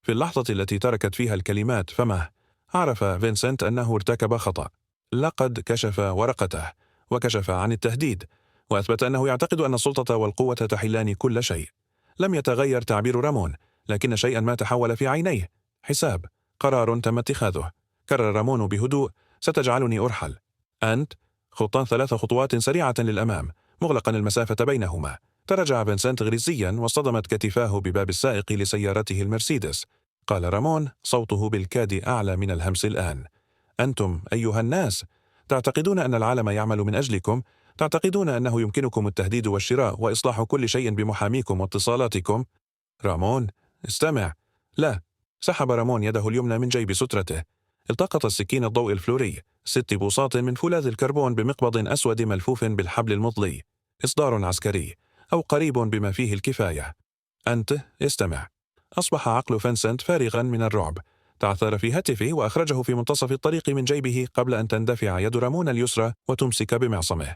في اللحظة التي تركت فيها الكلمات فمه، عرف فينسنت أنه ارتكب خطأ. لقد كشف ورقته، وكشف عن التهديد، وأثبت أنه يعتقد أن السلطة والقوة تحلان كل شيء. لم يتغير تعبير رامون، لكن شيئا ما تحول في عينيه. حساب، قرار تم اتخاذه. كرر رامون بهدوء: ستجعلني أرحل. أنت؟ خطان 3 خطوات سريعة للأمام، مغلقا المسافة بينهما. تراجع فينسنت غريزيا واصطدمت كتفاه بباب السائق لسيارته المرسيدس. قال رامون، صوته بالكاد أعلى من الهمس الآن: أنتم أيها الناس تعتقدون أن العالم يعمل من أجلكم، تعتقدون أنه يمكنكم التهديد والشراء وإصلاح كل شيء بمحاميكم واتصالاتكم. رامون، استمع. لا. سحب رامون يده اليمنى من جيب سترته. التقط السكين الضوء الفلوري 6 بوصات من فولاذ الكربون بمقبض أسود ملفوف بالحبل المضلي. إصدار عسكري، أو قريب بما فيه الكفاية. أنت استمع. أصبح عقل فينسنت فارغا من الرعب. تعثر في هاتفه وأخرجه في منتصف الطريق من جيبه قبل أن تندفع يد رامون اليسرى وتمسك بمعصمه.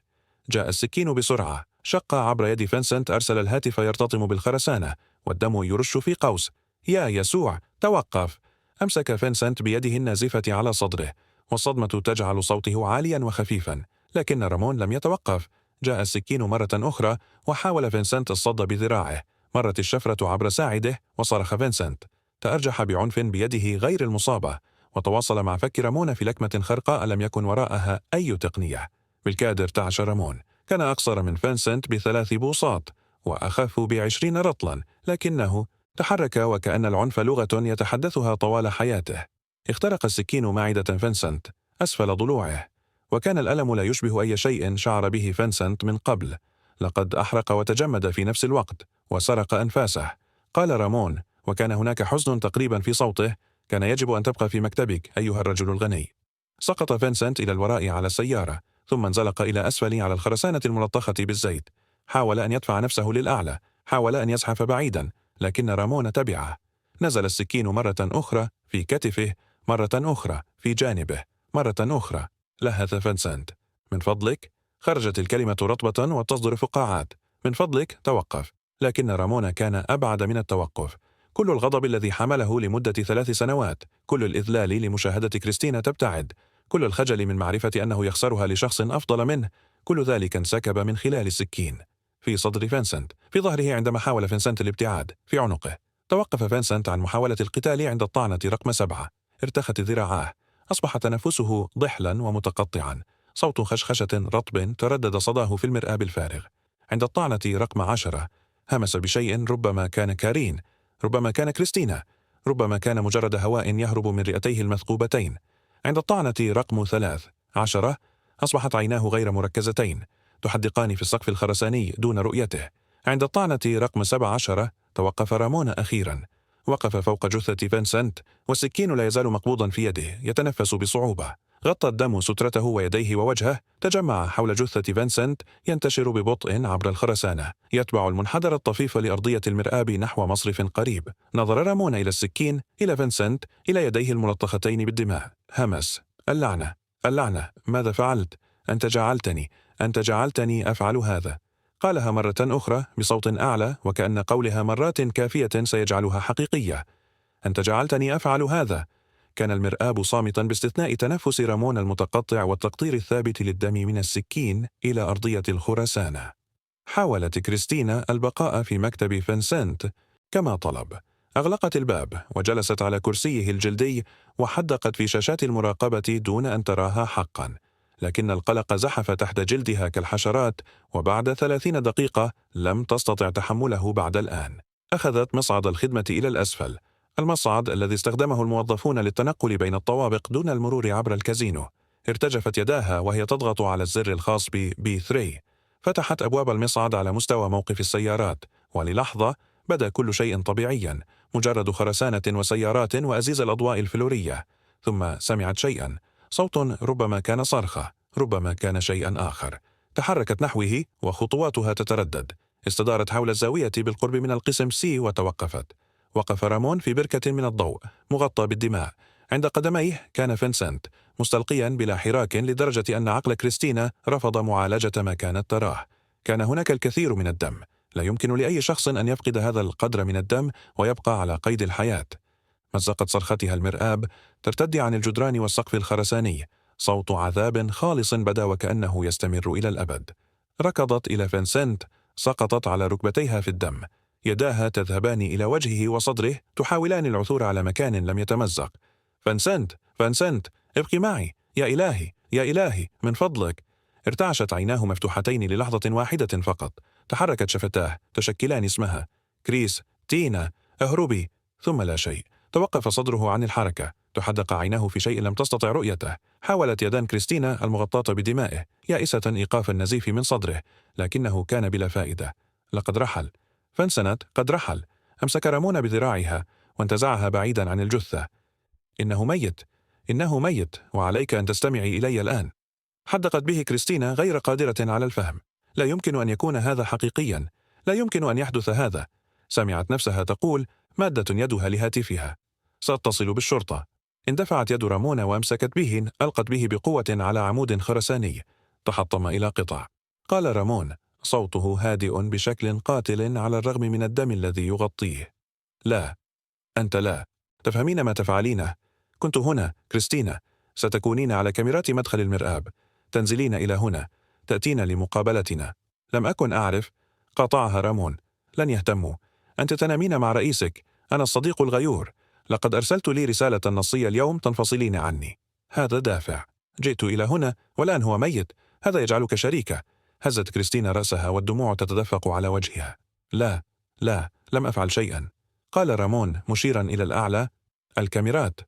جاء السكين بسرعة، شق عبر يد فينسنت، أرسل الهاتف يرتطم بالخرسانة والدم يرش في قوس. يا يسوع، توقف! أمسك فينسنت بيده النازفة على صدره، والصدمة تجعل صوته عاليا وخفيفا، لكن رامون لم يتوقف. جاء السكين مرة أخرى وحاول فينسنت الصد بذراعه. مرت الشفرة عبر ساعده وصرخ فينسنت. تأرجح بعنف بيده غير المصابة وتواصل مع فك رامون في لكمة خرقاء لم يكن وراءها أي تقنية. بالكاد ارتعش رامون. كان أقصر من فينسنت ب3 بوصات وأخف ب20 رطلا، لكنه تحرك وكأن العنف لغة يتحدثها طوال حياته. اخترق السكين معدة فينسنت أسفل ضلوعه، وكان الألم لا يشبه أي شيء شعر به فينسنت من قبل. لقد أحرق وتجمد في نفس الوقت وسرق أنفاسه. قال رامون، وكان هناك حزن تقريبا في صوته: كان يجب أن تبقى في مكتبك أيها الرجل الغني. سقط فينسنت إلى الوراء على السيارة، ثم انزلق إلى أسفل على الخرسانة الملطخة بالزيت. حاول أن يدفع نفسه للأعلى، حاول أن يزحف بعيدا، لكن رامون تبعه. نزل السكين مرة أخرى في كتفه، مرة أخرى في جانبه، مرة أخرى. لهث فينسنت: من فضلك. خرجت الكلمة رطبة وتصدر فقاعات: من فضلك توقف. لكن رامون كان أبعد من التوقف. كل الغضب الذي حمله لمدة 3 سنوات، كل الإذلال لمشاهدة كريستينا تبتعد، كل الخجل من معرفة أنه يخسرها لشخص أفضل منه، كل ذلك انسكب من خلال السكين في صدر فينسنت، في ظهره عندما حاول فينسنت الابتعاد، في عنقه. توقف فينسنت عن محاولة القتال عند الطعنة رقم 7. ارتخت ذراعاه، أصبح تنفسه ضحلا ومتقطعا. صوت خشخشة رطب تردد صداه في المرآب الفارغ. عند الطعنة رقم 10 همس بشيء، ربما كان كارين، ربما كان كريستينا، ربما كان مجرد هواء يهرب من رئتيه المثقوبتين. عند الطعنة رقم 13 أصبحت عيناه غير مركزتين، تحدقان في السقف الخرساني دون رؤيته. عند الطعنة رقم 17 توقف رامون أخيرا. وقف فوق جثة فينسنت والسكين لا يزال مقبوضا في يده، يتنفس بصعوبة. غطى الدم سترته ويديه ووجهه، تجمع حول جثة فينسنت، ينتشر ببطء عبر الخرسانة، يتبع المنحدر الطفيف لأرضية المرآب نحو مصرف قريب. نظر رامون إلى السكين، إلى فينسنت، إلى يديه الملطختين بالدماء. همس: اللعنة، اللعنة، ماذا فعلت؟ أنت جعلتني أفعل هذا. قالها مرة أخرى بصوت أعلى، وكأن قولها مرات كافية سيجعلها حقيقية: أنت جعلتني أفعل هذا. كان المرآب صامتا باستثناء تنفس رامون المتقطع والتقطير الثابت للدم من السكين إلى أرضية الخرسانة. حاولت كريستينا البقاء في مكتب فينسنت كما طلب. أغلقت الباب وجلست على كرسيه الجلدي وحدقت في شاشات المراقبة دون أن تراها حقا، لكن القلق زحف تحت جلدها كالحشرات، وبعد 30 دقيقة لم تستطع تحمله بعد الآن. أخذت مصعد الخدمة إلى الأسفل، المصعد الذي استخدمه الموظفون للتنقل بين الطوابق دون المرور عبر الكازينو. ارتجفت يداها وهي تضغط على الزر الخاص B3. فتحت أبواب المصعد على مستوى موقف السيارات، وللحظة بدا كل شيء طبيعيا، مجرد خرسانة وسيارات وأزيز الأضواء الفلورية. ثم سمعت شيئا، صوت ربما كان صرخة، ربما كان شيئا آخر. تحركت نحوه وخطواتها تتردد. استدارت حول الزاوية بالقرب من القسم C وتوقفت. وقف رامون في بركة من الضوء مغطى بالدماء. عند قدميه كان فينسنت مستلقيا بلا حراك، لدرجة أن عقل كريستينا رفض معالجة ما كانت تراه. كان هناك الكثير من الدم، لا يمكن لأي شخص أن يفقد هذا القدر من الدم ويبقى على قيد الحياة. مزقت صرختها المرآب ترتدي عن الجدران والسقف الخرساني، صوت عذاب خالص بدا وكأنه يستمر إلى الأبد. ركضت إلى فينسنت، سقطت على ركبتيها في الدم. يداها تذهبان إلى وجهه وصدره تحاولان العثور على مكان لم يتمزق. فنسنت، فنسنت، ابقي معي، يا إلهي، يا إلهي، من فضلك. ارتعشت عيناه مفتوحتين للحظة واحدة فقط. تحركت شفتاه تشكلان اسمها. كريس، تينا، اهربي. ثم لا شيء. توقف صدره عن الحركة. تحدق عيناه في شيء لم تستطع رؤيته. حاولت يدان كريستينا المغطاة بدمائه يائسة إيقاف النزيف من صدره، لكنه كان بلا فائدة. لقد رحل. فانسنت قد رحل. أمسك رامون بذراعها وانتزعها بعيدا عن الجثة. إنه ميت، إنه ميت، وعليك أن تستمعي إلي الآن. حدقت به كريستينا غير قادرة على الفهم. لا يمكن أن يكون هذا حقيقيا، لا يمكن أن يحدث هذا. سمعت نفسها تقول مادة يدها لهاتفها. سأتصل بالشرطة. اندفعت يد رامون وأمسكت به، ألقت به بقوة على عمود خرساني. تحطم إلى قطع. قال رامون، صوته هادئ بشكل قاتل على الرغم من الدم الذي يغطيه. لا، أنت لا تفهمين ما تفعلينه. كنت هنا، كريستينا. ستكونين على كاميرات مدخل المرآب. تنزلين إلى هنا. تأتين لمقابلتنا. لم أكن أعرف. قاطعها رامون. لن يهتموا. أنت تنامين مع رئيسك. أنا الصديق الغيور. لقد أرسلت لي رسالة نصية اليوم تنفصلين عني. هذا دافع. جئت إلى هنا والآن هو ميت. هذا يجعلك شريكة. هزت كريستينا رأسها والدموع تتدفق على وجهها. لا، لا، لم أفعل شيئا. قال رامون مشيرا إلى الأعلى. الكاميرات.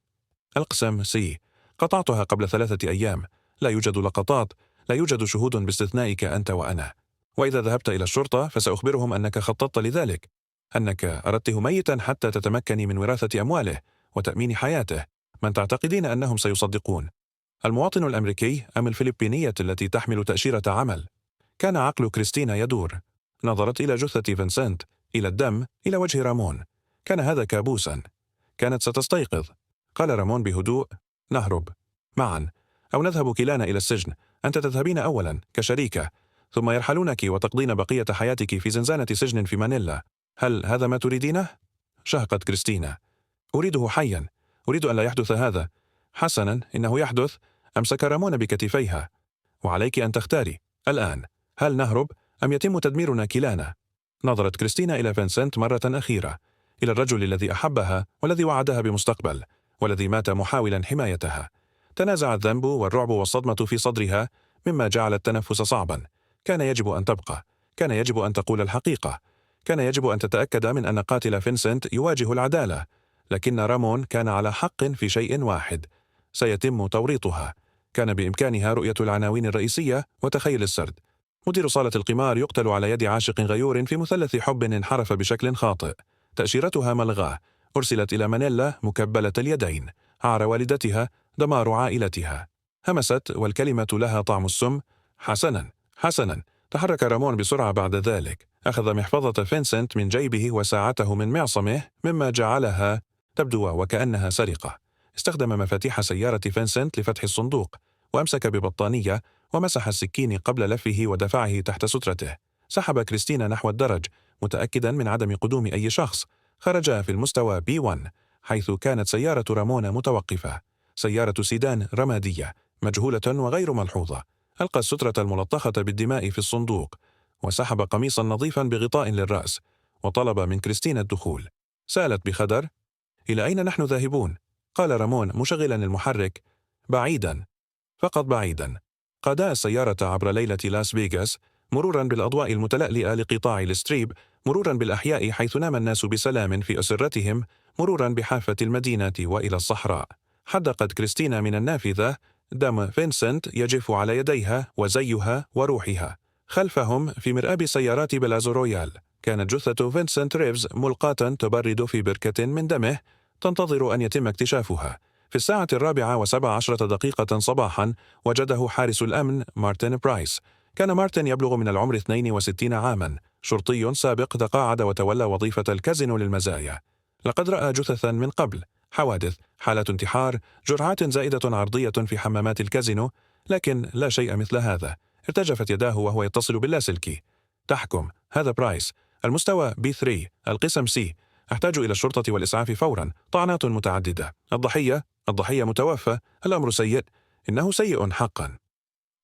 القسم سي. قطعتها قبل 3 أيام. لا يوجد لقطات، لا يوجد شهود باستثنائك أنت وأنا. وإذا ذهبت إلى الشرطة فسأخبرهم أنك خططت لذلك، أنك أردته ميتا حتى تتمكني من وراثة أمواله وتأمين حياته. من تعتقدين أنهم سيصدقون؟ المواطن الأمريكي أم الفلبينية التي تحمل تأشيرة عمل؟ كان عقل كريستينا يدور. نظرت إلى جثة فينسنت، إلى الدم، إلى وجه رامون. كان هذا كابوسا. كانت ستستيقظ. قال رامون بهدوء، نهرب معا، أو نذهب كلانا إلى السجن. أنت تذهبين أولا كشريكة، ثم يرحلونك وتقضين بقية حياتك في زنزانة سجن في مانيلا. هل هذا ما تريدينه؟ شهقت كريستينا. أريده حيا. أريد أن لا يحدث هذا. حسنا، إنه يحدث. أمسك رامون بكتفيها. وعليك أن تختاري الآن. هل نهرب أم يتم تدميرنا كلانا؟ نظرت كريستينا إلى فينسنت مرة أخيرة، إلى الرجل الذي أحبها والذي وعدها بمستقبل والذي مات محاولا حمايتها. تنازع الذنب والرعب والصدمة في صدرها مما جعل التنفس صعبا. كان يجب أن تبقى. كان يجب أن تقول الحقيقة. كان يجب أن تتأكد من أن قاتل فينسنت يواجه العدالة. لكن رامون كان على حق في شيء واحد: سيتم توريطها. كان بإمكانها رؤية العناوين الرئيسية وتخيل السرد. مدير صالة القمار يقتل على يد عاشق غيور في مثلث حب انحرف بشكل خاطئ. تأشيرتها ملغاة. أرسلت إلى مانيلا مكبلة اليدين. عار والدتها. دمار عائلتها. همست والكلمة لها طعم السم. حسنا، حسنا. تحرك رامون بسرعة بعد ذلك. أخذ محفظة فينسنت من جيبه وساعته من معصمه، مما جعلها تبدو وكأنها سرقة. استخدم مفاتيح سيارة فينسنت لفتح الصندوق، وأمسك ببطانية ومسح السكين قبل لفه ودفعه تحت سترته. سحب كريستينا نحو الدرج متأكدا من عدم قدوم أي شخص. خرجا في المستوى B1 حيث كانت سيارة رامون متوقفة. سيارة سيدان رمادية مجهولة وغير ملحوظة. ألقى السترة الملطخة بالدماء في الصندوق، وسحب قميصا نظيفا بغطاء للرأس، وطلب من كريستينا الدخول. سألت بخدر: إلى أين نحن ذاهبون؟ قال رامون مشغلا المحرك: بعيدا، فقط بعيدا. قادا السيارة عبر ليلة لاس فيغاس، مرورا بالأضواء المتلألئة لقطاع الستريب، مرورا بالأحياء حيث نام الناس بسلام في أسرتهم، مرورا بحافة المدينة وإلى الصحراء. حدقت كريستينا من النافذة. دم فينسنت يجف على يديها وزيها وروحها. خلفهم في مرآب سيارات بلازو رويال كانت جثة فينسنت ريفز ملقاة تبرد في بركة من دمه، تنتظر أن يتم اكتشافها. في 17:17 صباحا وجده حارس الأمن مارتن برايس. كان مارتن يبلغ من العمر 62 عاما، شرطي سابق تقاعد وتولى وظيفة الكازينو للمزايا. لقد رأى جثثا من قبل: حوادث، حالة انتحار، جرعات زائدة عرضية في حمامات الكازينو، لكن لا شيء مثل هذا. ارتجفت يداه وهو يتصل باللاسلكي. تحكم، هذا برايس. المستوى B3، القسم C. أحتاج إلى الشرطة والإسعاف فورا. طعنات متعددة. الضحية متوفى. الأمر سيء. إنه سيء حقا.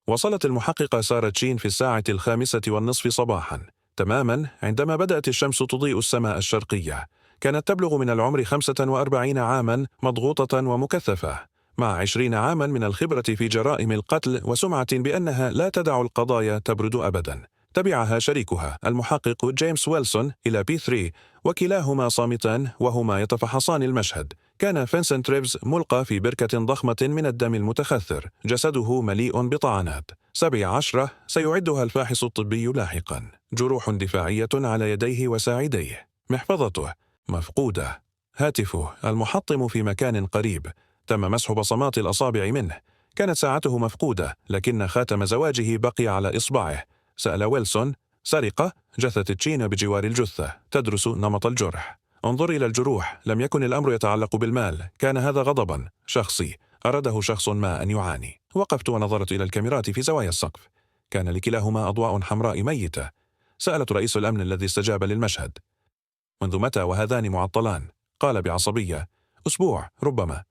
وصلت المحققة سارة تشين في 5:05 صباحا. تماما عندما بدأت الشمس تضيء السماء الشرقية. كانت تبلغ من العمر 45 عاما، مضغوطة ومكثفة، مع 20 عاما من الخبرة في جرائم القتل وسمعة بأنها لا تدع القضايا تبرد أبدا. تبعها شريكها المحقق جيمس ويلسون إلى بي 3، وكلاهما صامتان وهما يتفحصان المشهد. كان فينسنت ريفز ملقى في بركة ضخمة من الدم المتخثر، جسده مليء بطعنات 17 سيعدها الفاحص الطبي لاحقا. جروح دفاعية على يديه وساعديه. محفظته مفقودة. هاتفه المحطم في مكان قريب، تم مسح بصمات الأصابع منه. كانت ساعته مفقودة، لكن خاتم زواجه بقي على إصبعه. سأل ويلسون: سرقة؟ جثة تشين بجوار الجثة، تدرس نمط الجرح. انظر إلى الجروح، لم يكن الأمر يتعلق بالمال، كان هذا غضبا شخصي أراده شخص ما أن يعاني. وقفت ونظرت إلى الكاميرات في زوايا السقف، كان لكلاهما أضواء حمراء ميتة. سألت رئيس الأمن الذي استجاب للمشهد: منذ متى وهذان معطلان؟ قال بعصبية: أسبوع ربما.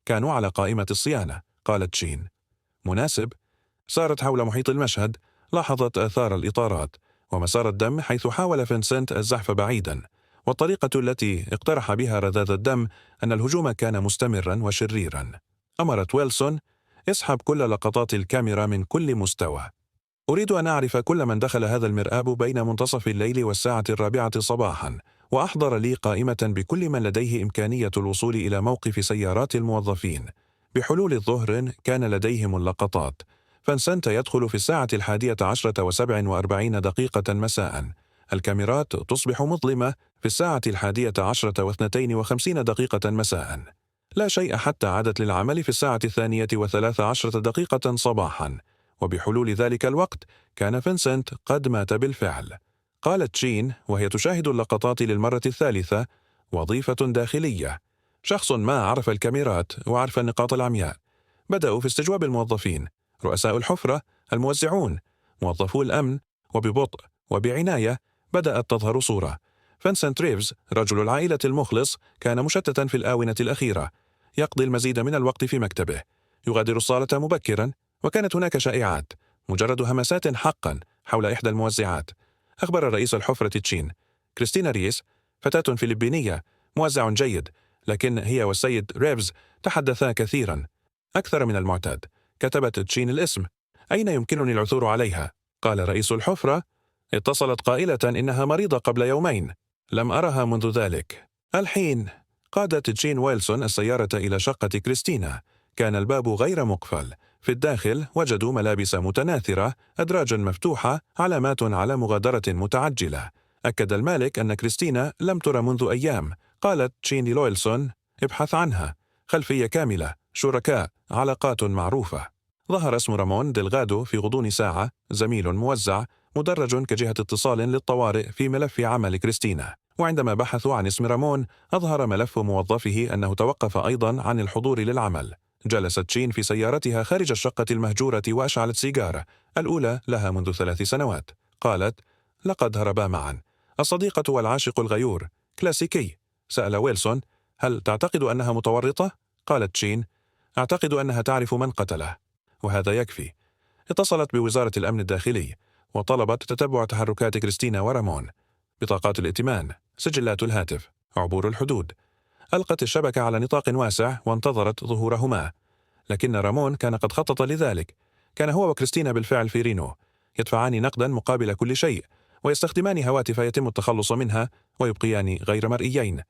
كانوا على قائمة الصيانة، قالت تشين. مناسب. سارت حول محيط المشهد، لاحظت آثار الإطارات ومسار الدم حيث حاول فينسنت الزحف بعيدا، والطريقة التي اقترح بها رذاذ الدم أن الهجوم كان مستمرا وشريرا. أمرت ويلسون: اسحب كل لقطات الكاميرا من كل مستوى. أريد أن أعرف كل من دخل هذا المرآب بين منتصف الليل والساعة 4 صباحا، وأحضر لي قائمة بكل من لديه إمكانية الوصول إلى موقف سيارات الموظفين. بحلول الظهر كان لديهم اللقطات. فينسنت يدخل في الساعة 11:47 مساء. الكاميرات تصبح مظلمة في الساعة 11:52 مساء. لا شيء حتى عادت للعمل في الساعة 2:13 صباحا، وبحلول ذلك الوقت كان فينسنت قد مات بالفعل. قالت تشين وهي تشاهد اللقطات للمرة الثالثة: وظيفة داخلية. شخص ما عرف الكاميرات وعرف النقاط العمياء. بدأوا في استجواب الموظفين، رؤساء الحفرة، الموزعون، موظفو الأمن، وببطء وبعناية بدأت تظهر صورة. فينسنت ريفز رجل العائلة المخلص كان مشتتا في الآونة الأخيرة، يقضي المزيد من الوقت في مكتبه، يغادر الصالة مبكرا. وكانت هناك شائعات، مجرد همسات حقا، حول إحدى الموزعات. أخبر رئيس الحفرة تشين: كريستينا ريس فتاة فلبينية، موزع جيد، لكن هي والسيد ريفز تحدثا كثيرا أكثر من المعتاد. كتبت تشين الاسم. أين يمكنني العثور عليها؟ قال رئيس الحفرة: اتصلت قائلة إنها مريضة قبل يومين، لم أرها منذ ذلك. الحين قادت تشين ويلسون السيارة إلى شقة كريستينا. كان الباب غير مقفل. في الداخل وجدوا ملابس متناثرة، أدراج مفتوحة، علامات على مغادرة متعجلة. أكد المالك أن كريستينا لم ترى منذ أيام. قالت تشين لويلسون: ابحث عنها، خلفية كاملة، شركاء، علاقات معروفة. ظهر اسم رامون ديلغادو في غضون ساعة، زميل موزع مدرج كجهة اتصال للطوارئ في ملف عمل كريستينا. وعندما بحثوا عن اسم رامون أظهر ملف موظفه أنه توقف أيضا عن الحضور للعمل. جلست تشين في سيارتها خارج الشقة المهجورة وأشعلت سيجارة، الأولى لها منذ 3 سنوات. قالت: لقد هربا معا، الصديقة والعاشق الغيور، كلاسيكي. سأل ويلسون: هل تعتقد أنها متورطة؟ قالت تشين: أعتقد أنها تعرف من قتله، وهذا يكفي. اتصلت بوزارة الأمن الداخلي وطلبت تتبع تحركات كريستينا ورامون. بطاقات الائتمان، سجلات الهاتف، عبور الحدود. ألقت الشبكة على نطاق واسع وانتظرت ظهورهما، لكن رامون كان قد خطط لذلك. كان هو وكريستينا بالفعل في رينو، يدفعان نقدا مقابل كل شيء، ويستخدمان هواتف يتم التخلص منها ويبقيان غير مرئيين.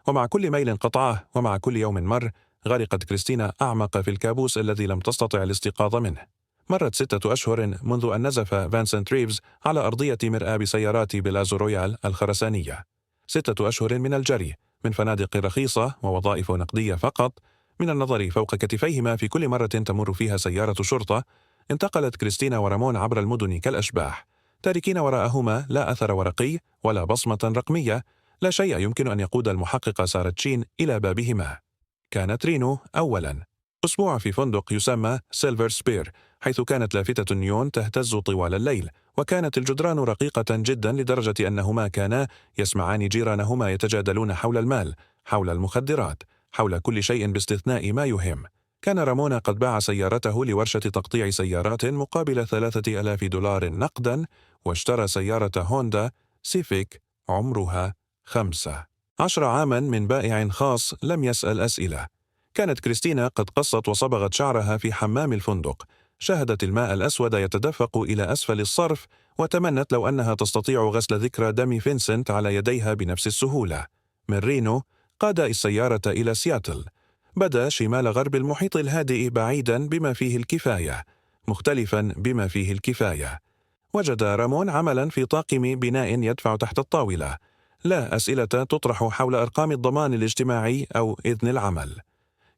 ومع كل ميل قطعه ومع كل يوم مر، غرقت كريستينا أعمق في الكابوس الذي لم تستطع الاستيقاظ منه. مرت 6 أشهر منذ أن نزف فينسنت ريفز على أرضية مرآب سيارات بلازو رويال الخرسانية. 6 أشهر من الجري من فنادق رخيصة ووظائف نقدية فقط، من النظر فوق كتفيهما في كل مرة تمر فيها سيارة شرطة. انتقلت كريستينا ورامون عبر المدن كالأشباح، تاركين وراءهما لا أثر ورقي ولا بصمة رقمية، لا شيء يمكن أن يقود المحقق سارة تشين إلى بابهما. كانت رينو أولا، أسبوع في فندق يسمى سيلفر سبير، حيث كانت لافتة النيون تهتز طوال الليل، وكانت الجدران رقيقة جدا لدرجة أنهما كانا يسمعان جيرانهما يتجادلون حول المال، حول المخدرات، حول كل شيء باستثناء ما يهم. كان رامون قد باع سيارته لورشة تقطيع سيارات مقابل $3000 نقدا، واشترى سيارة هوندا سيفيك عمرها 15 عاما من بائع خاص لم يسأل أسئلة. كانت كريستينا قد قصت وصبغت شعرها في حمام الفندق، شاهدت الماء الأسود يتدفق إلى أسفل الصرف، وتمنت لو أنها تستطيع غسل ذكرى دم فينسنت على يديها بنفس السهولة. من رينو قاد السيارة إلى سياتل، بدا شمال غرب المحيط الهادئ بعيدا بما فيه الكفاية، مختلفا بما فيه الكفاية. وجد رامون عملا في طاقم بناء يدفع تحت الطاولة، لا أسئلة تطرح حول أرقام الضمان الاجتماعي أو إذن العمل.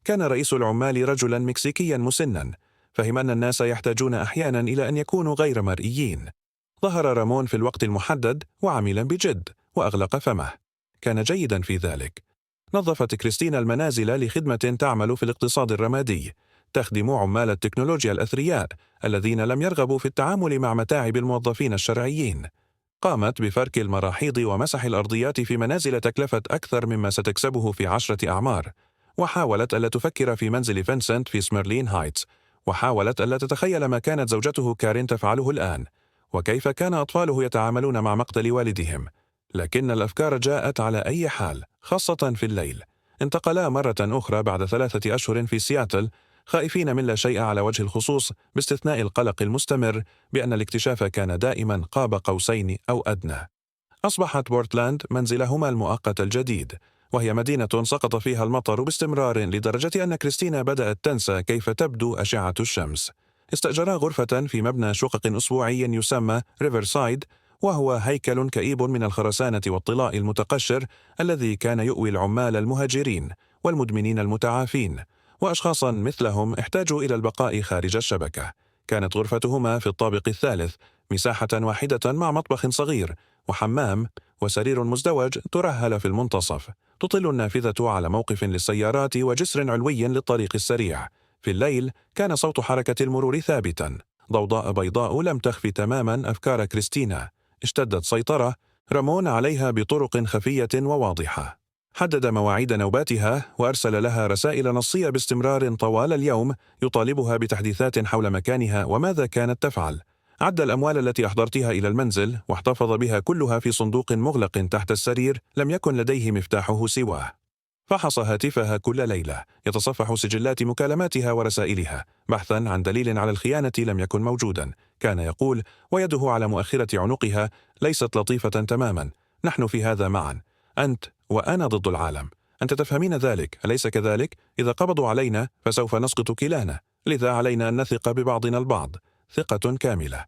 كان رئيس العمال رجلا مكسيكيا مسنا، فهم أن الناس يحتاجون أحيانا إلى أن يكونوا غير مرئيين. ظهر رامون في الوقت المحدد وعمل بجد وأغلق فمه، كان جيدا في ذلك. نظفت كريستينا المنازل لخدمة تعمل في الاقتصاد الرمادي، تخدم عمال التكنولوجيا الأثرياء الذين لم يرغبوا في التعامل مع متاعب الموظفين الشرعيين. قامت بفرك المراحيض ومسح الأرضيات في منازل تكلفت أكثر مما ستكسبه في 10 أعمار، وحاولت ألا تفكر في منزل فينسنت في سميرلين هايتس، وحاولت ألا تتخيل ما كانت زوجته كارين تفعله الآن، وكيف كان أطفاله يتعاملون مع مقتل والدهم. لكن الأفكار جاءت على أي حال، خاصة في الليل. انتقلا مرة أخرى بعد 3 أشهر في سياتل، خائفين من لا شيء على وجه الخصوص، باستثناء القلق المستمر بأن الاكتشاف كان دائما قاب قوسين أو أدنى. أصبحت بورتلاند منزلهما المؤقت الجديد، وهي مدينة سقط فيها المطر باستمرار لدرجة أن كريستينا بدأت تنسى كيف تبدو أشعة الشمس. استأجرا غرفة في مبنى شقق أسبوعي يسمى ريفرسايد، وهو هيكل كئيب من الخرسانة والطلاء المتقشر الذي كان يؤوي العمال المهاجرين والمدمنين المتعافين، وأشخاصا مثلهم احتاجوا إلى البقاء خارج الشبكة. كانت غرفتهما في الطابق الثالث، مساحة واحدة مع مطبخ صغير وحمام وسرير مزدوج ترهل في المنتصف. تطل النافذة على موقف للسيارات وجسر علوي للطريق السريع. في الليل كان صوت حركة المرور ثابتا. ضوضاء بيضاء لم تخفي تماما أفكار كريستينا. اشتدت سيطرة رامون عليها بطرق خفية وواضحة. حدد مواعيد نوباتها وأرسل لها رسائل نصية باستمرار طوال اليوم يطالبها بتحديثات حول مكانها وماذا كانت تفعل. عد الأموال التي أحضرتها إلى المنزل واحتفظ بها كلها في صندوق مغلق تحت السرير لم يكن لديه مفتاحه سواه. فحص هاتفها كل ليلة، يتصفح سجلات مكالماتها ورسائلها بحثا عن دليل على الخيانة لم يكن موجودا. كان يقول ويده على مؤخرة عنقها: ليست لطيفة تماما، نحن في هذا معا، أنت وأنا ضد العالم، أنت تفهمين ذلك أليس كذلك؟ إذا قبضوا علينا فسوف نسقط كلانا، لذا علينا أن نثق ببعضنا البعض ثقة كاملة.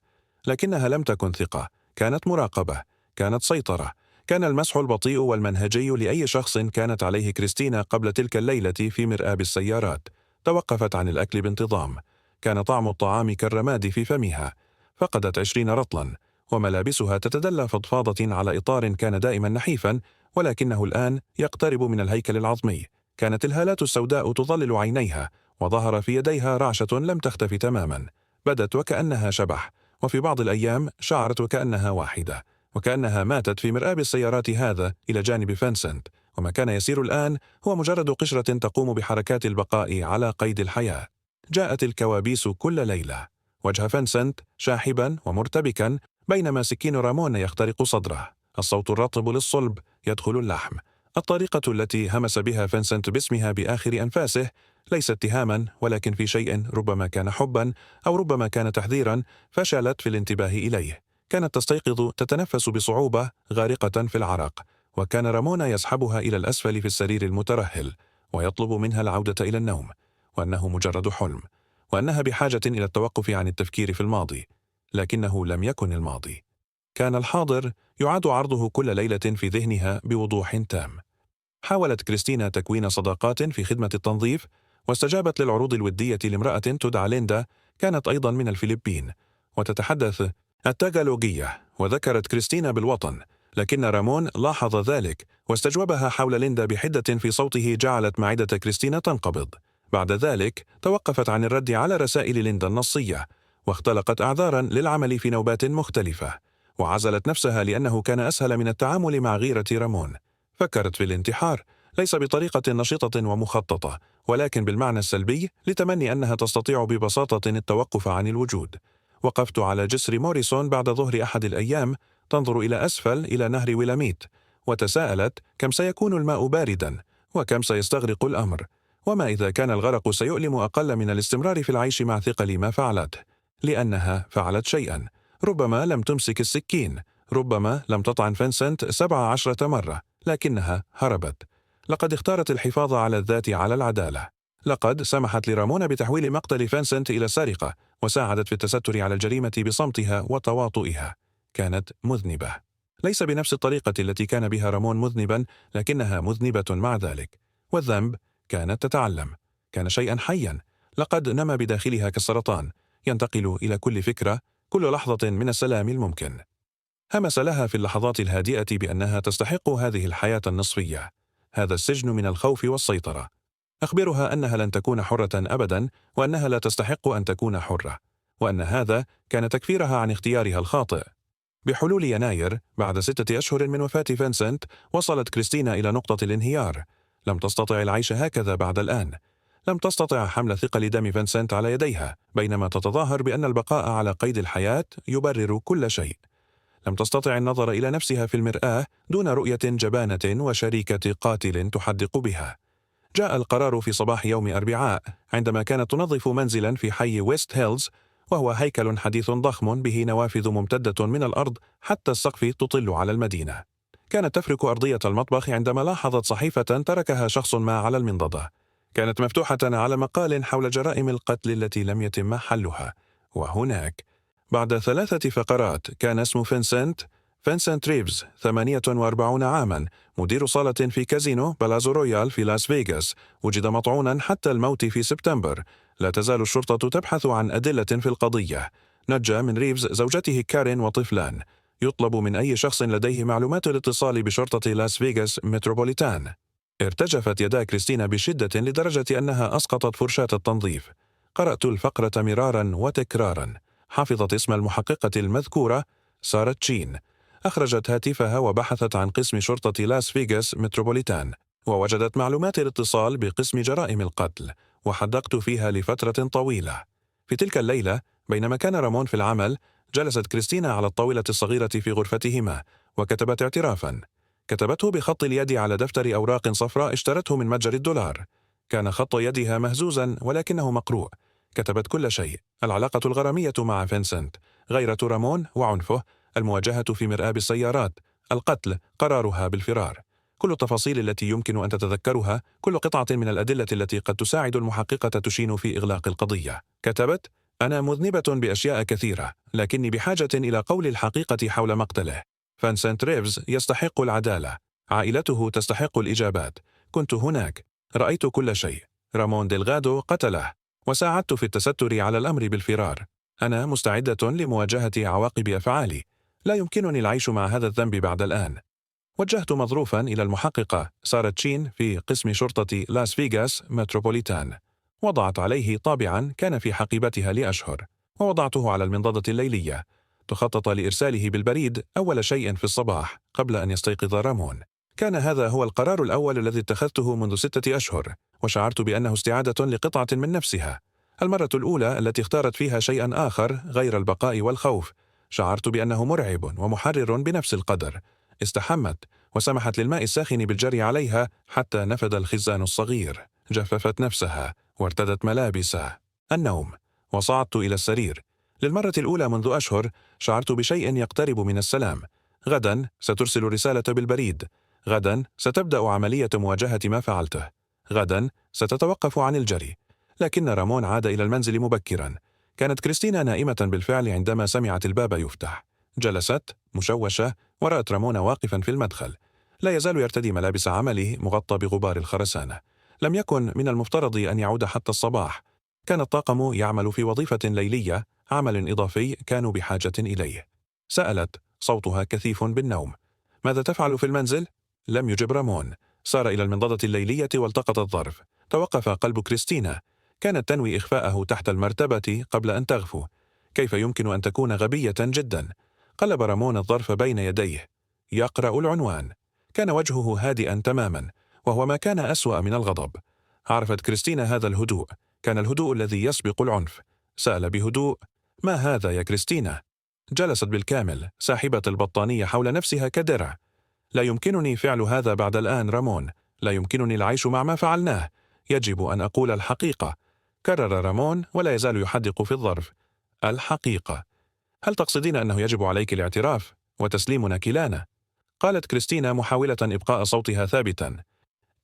لكنها لم تكن ثقة، كانت مراقبة، كانت سيطرة. كان المسح البطيء والمنهجي لأي شخص كانت عليه كريستينا قبل تلك الليلة في مرآب السيارات. توقفت عن الأكل بانتظام، كان طعم الطعام كالرماد في فمها. فقدت 20 رطلا، وملابسها تتدلى فضفاضة على إطار كان دائما نحيفا، ولكنه الآن يقترب من الهيكل العظمي. كانت الهالات السوداء تظلل عينيها، وظهر في يديها رعشة لم تختفي تماما. بدت وكأنها شبح، وفي بعض الأيام شعرت وكأنها واحدة، وكأنها ماتت في مرآب السيارات هذا إلى جانب فينسنت، وما كان يسير الآن هو مجرد قشرة تقوم بحركات البقاء على قيد الحياة. جاءت الكوابيس كل ليلة، وجه فينسنت شاحبا ومرتبكا بينما سكين رامون يخترق صدره، الصوت الرطب للصلب يدخل اللحم. الطريقة التي همس بها فينسنت باسمها بآخر أنفاسه ليس اتهاما، ولكن في شيء ربما كان حبا أو ربما كان تحذيرا فشلت في الانتباه إليه. كانت تستيقظ تتنفس بصعوبة غارقة في العرق، وكان رامون يسحبها إلى الأسفل في السرير المترهل ويطلب منها العودة إلى النوم، وأنه مجرد حلم، وأنها بحاجة إلى التوقف عن التفكير في الماضي. لكنه لم يكن الماضي، كان الحاضر يعاد عرضه كل ليلة في ذهنها بوضوح تام. حاولت كريستينا تكوين صداقات في خدمة التنظيف، واستجابت للعروض الودية لامرأة تدعى ليندا، كانت أيضا من الفلبين وتتحدث التاغالوجية، وذكرت كريستينا بالوطن. لكن رامون لاحظ ذلك واستجوبها حول ليندا بحدة في صوته جعلت معدة كريستينا تنقبض. بعد ذلك توقفت عن الرد على رسائل ليندا النصية، واختلقت أعذارا للعمل في نوبات مختلفة، وعزلت نفسها لأنه كان أسهل من التعامل مع غيرة رامون. فكرت في الانتحار، ليس بطريقة نشيطة ومخططة، ولكن بالمعنى السلبي، لتمني أنها تستطيع ببساطة التوقف عن الوجود. وقفت على جسر موريسون بعد ظهر أحد الأيام، تنظر إلى أسفل إلى نهر ويلاميت، وتساءلت كم سيكون الماء بارداً، وكم سيستغرق الأمر، وما إذا كان الغرق سيؤلم أقل من الاستمرار في العيش مع ثقل ما فعلته، لأنها فعلت شيئاً. ربما لم تمسك السكين، ربما لم تطعن فينسنت 17 مرة، لكنها هربت. لقد اختارت الحفاظ على الذات على العدالة. لقد سمحت لرامونا بتحويل مقتل فينسنت إلى السرقة، وساعدت في التستر على الجريمة بصمتها وتواطؤها. كانت مذنبة، ليس بنفس الطريقة التي كان بها رامون مذنبا، لكنها مذنبة مع ذلك. والذنب كانت تتعلم، كان شيئا حيا، لقد نما بداخلها كالسرطان، ينتقل إلى كل فكرة، كل لحظة من السلام الممكن. همس لها في اللحظات الهادئة بأنها تستحق هذه الحياة النصفية، هذا السجن من الخوف والسيطرة. أخبرها أنها لن تكون حرة أبدا، وأنها لا تستحق أن تكون حرة، وأن هذا كان تكفيرها عن اختيارها الخاطئ. بحلول يناير، بعد 6 أشهر من وفاة فينسنت، وصلت كريستينا إلى نقطة الانهيار. لم تستطع العيش هكذا بعد الآن. لم تستطع حمل ثقل دم فينسنت على يديها، بينما تتظاهر بأن البقاء على قيد الحياة يبرر كل شيء. لم تستطع النظر إلى نفسها في المرآة دون رؤية جبانة وشريكة قاتل تحدق بها. جاء القرار في صباح يوم أربعاء، عندما كانت تنظف منزلا في حي ويست هيلز، وهو هيكل حديث ضخم به نوافذ ممتدة من الأرض حتى السقف تطل على المدينة. كانت تفرك أرضية المطبخ عندما لاحظت صحيفة تركها شخص ما على المنضدة. كانت مفتوحة على مقال حول جرائم القتل التي لم يتم حلها. وهناك بعد 3 فقرات كان اسم فينسنت ريفز، 48 عاما، مدير صالة في كازينو بلازو رويال في لاس فيغاس، وجد مطعونا حتى الموت في سبتمبر. لا تزال الشرطة تبحث عن أدلة في القضية. نجى من ريفز زوجته كارين وطفلان. يطلب من أي شخص لديه معلومات الاتصال بشرطة لاس فيغاس متروبوليتان. ارتجفت يدا كريستينا بشدة لدرجة أنها أسقطت فرشاة التنظيف. قرأت الفقرة مرارا وتكرارا. حفظت اسم المحققة المذكورة، سارة تشين. أخرجت هاتفها وبحثت عن قسم شرطة لاس فيغاس متروبوليتان، ووجدت معلومات الاتصال بقسم جرائم القتل، وحدقت فيها لفترة طويلة. في تلك الليلة، بينما كان رامون في العمل، جلست كريستينا على الطاولة الصغيرة في غرفتهما، وكتبت اعترافا. كتبته بخط اليد على دفتر أوراق صفراء اشترته من متجر الدولار. كان خط يدها مهزوزا ولكنه مقروء. كتبت كل شيء: العلاقة الغرامية مع فينسنت، غيرة رامون وعنفه، المواجهة في مرآب بالسيارات، القتل، قرارها بالفرار. كل التفاصيل التي يمكن أن تتذكرها، كل قطعة من الأدلة التي قد تساعد المحققة تشين في إغلاق القضية. كتبت: أنا مذنبة بأشياء كثيرة، لكني بحاجة إلى قول الحقيقة حول مقتله. فينسنت ريفز يستحق العدالة. عائلته تستحق الإجابات. كنت هناك، رأيت كل شيء. رامون ديلغادو قتله، وساعدت في التستر على الأمر بالفرار. أنا مستعدة لمواجهة عواقب أفعالي. لا يمكنني العيش مع هذا الذنب بعد الآن. وجهت مظروفا إلى المحققة سارة تشين في قسم شرطة لاس فيغاس متروبوليتان. وضعت عليه طابعا كان في حقيبتها لأشهر، ووضعته على المنضدة الليلية. تخطط لإرساله بالبريد أول شيء في الصباح قبل أن يستيقظ رامون. كان هذا هو القرار الأول الذي اتخذته منذ 6 أشهر، وشعرت بأنه استعادة لقطعة من نفسها. المرة الأولى التي اختارت فيها شيئا آخر غير البقاء والخوف. شعرت بأنه مرعب ومحرر بنفس القدر. استحمت وسمحت للماء الساخن بالجري عليها حتى نفد الخزان الصغير. جففت نفسها وارتدت ملابسها. النوم. وصعدت إلى السرير. للمرة الأولى منذ أشهر شعرت بشيء يقترب من السلام. غدا سترسل رسالة بالبريد. غدا ستبدأ عملية مواجهة ما فعلته. غدا ستتوقف عن الجري. لكن رامون عاد إلى المنزل مبكرا. كانت كريستينا نائمة بالفعل عندما سمعت الباب يفتح. جلست مشوشة ورأت رامون واقفا في المدخل. لا يزال يرتدي ملابس عمله مغطى بغبار الخرسانة. لم يكن من المفترض أن يعود حتى الصباح. كان الطاقم يعمل في وظيفة ليلية، عمل إضافي كانوا بحاجة إليه. سألت، صوتها كثيف بالنوم: ماذا تفعل في المنزل؟ لم يجب رامون. سار إلى المنضدة الليلية والتقط الظرف. توقف قلب كريستينا. كانت تنوي إخفاءه تحت المرتبة قبل أن تغفو. كيف يمكن أن تكون غبية جدا؟ قلب رامون الظرف بين يديه. يقرأ العنوان. كان وجهه هادئا تماما، وهو ما كان أسوأ من الغضب. عرفت كريستينا هذا الهدوء. كان الهدوء الذي يسبق العنف. سأل بهدوء: ما هذا يا كريستينا؟ جلست بالكامل ساحبة البطانية حول نفسها كدرع. لا يمكنني فعل هذا بعد الآن رامون. لا يمكنني العيش مع ما فعلناه. يجب أن أقول الحقيقة. كرر رامون ولا يزال يحدق في الظرف. الحقيقة. هل تقصدين أنه يجب عليك الاعتراف وتسليمنا كلانا؟ قالت كريستينا محاولة إبقاء صوتها ثابتا.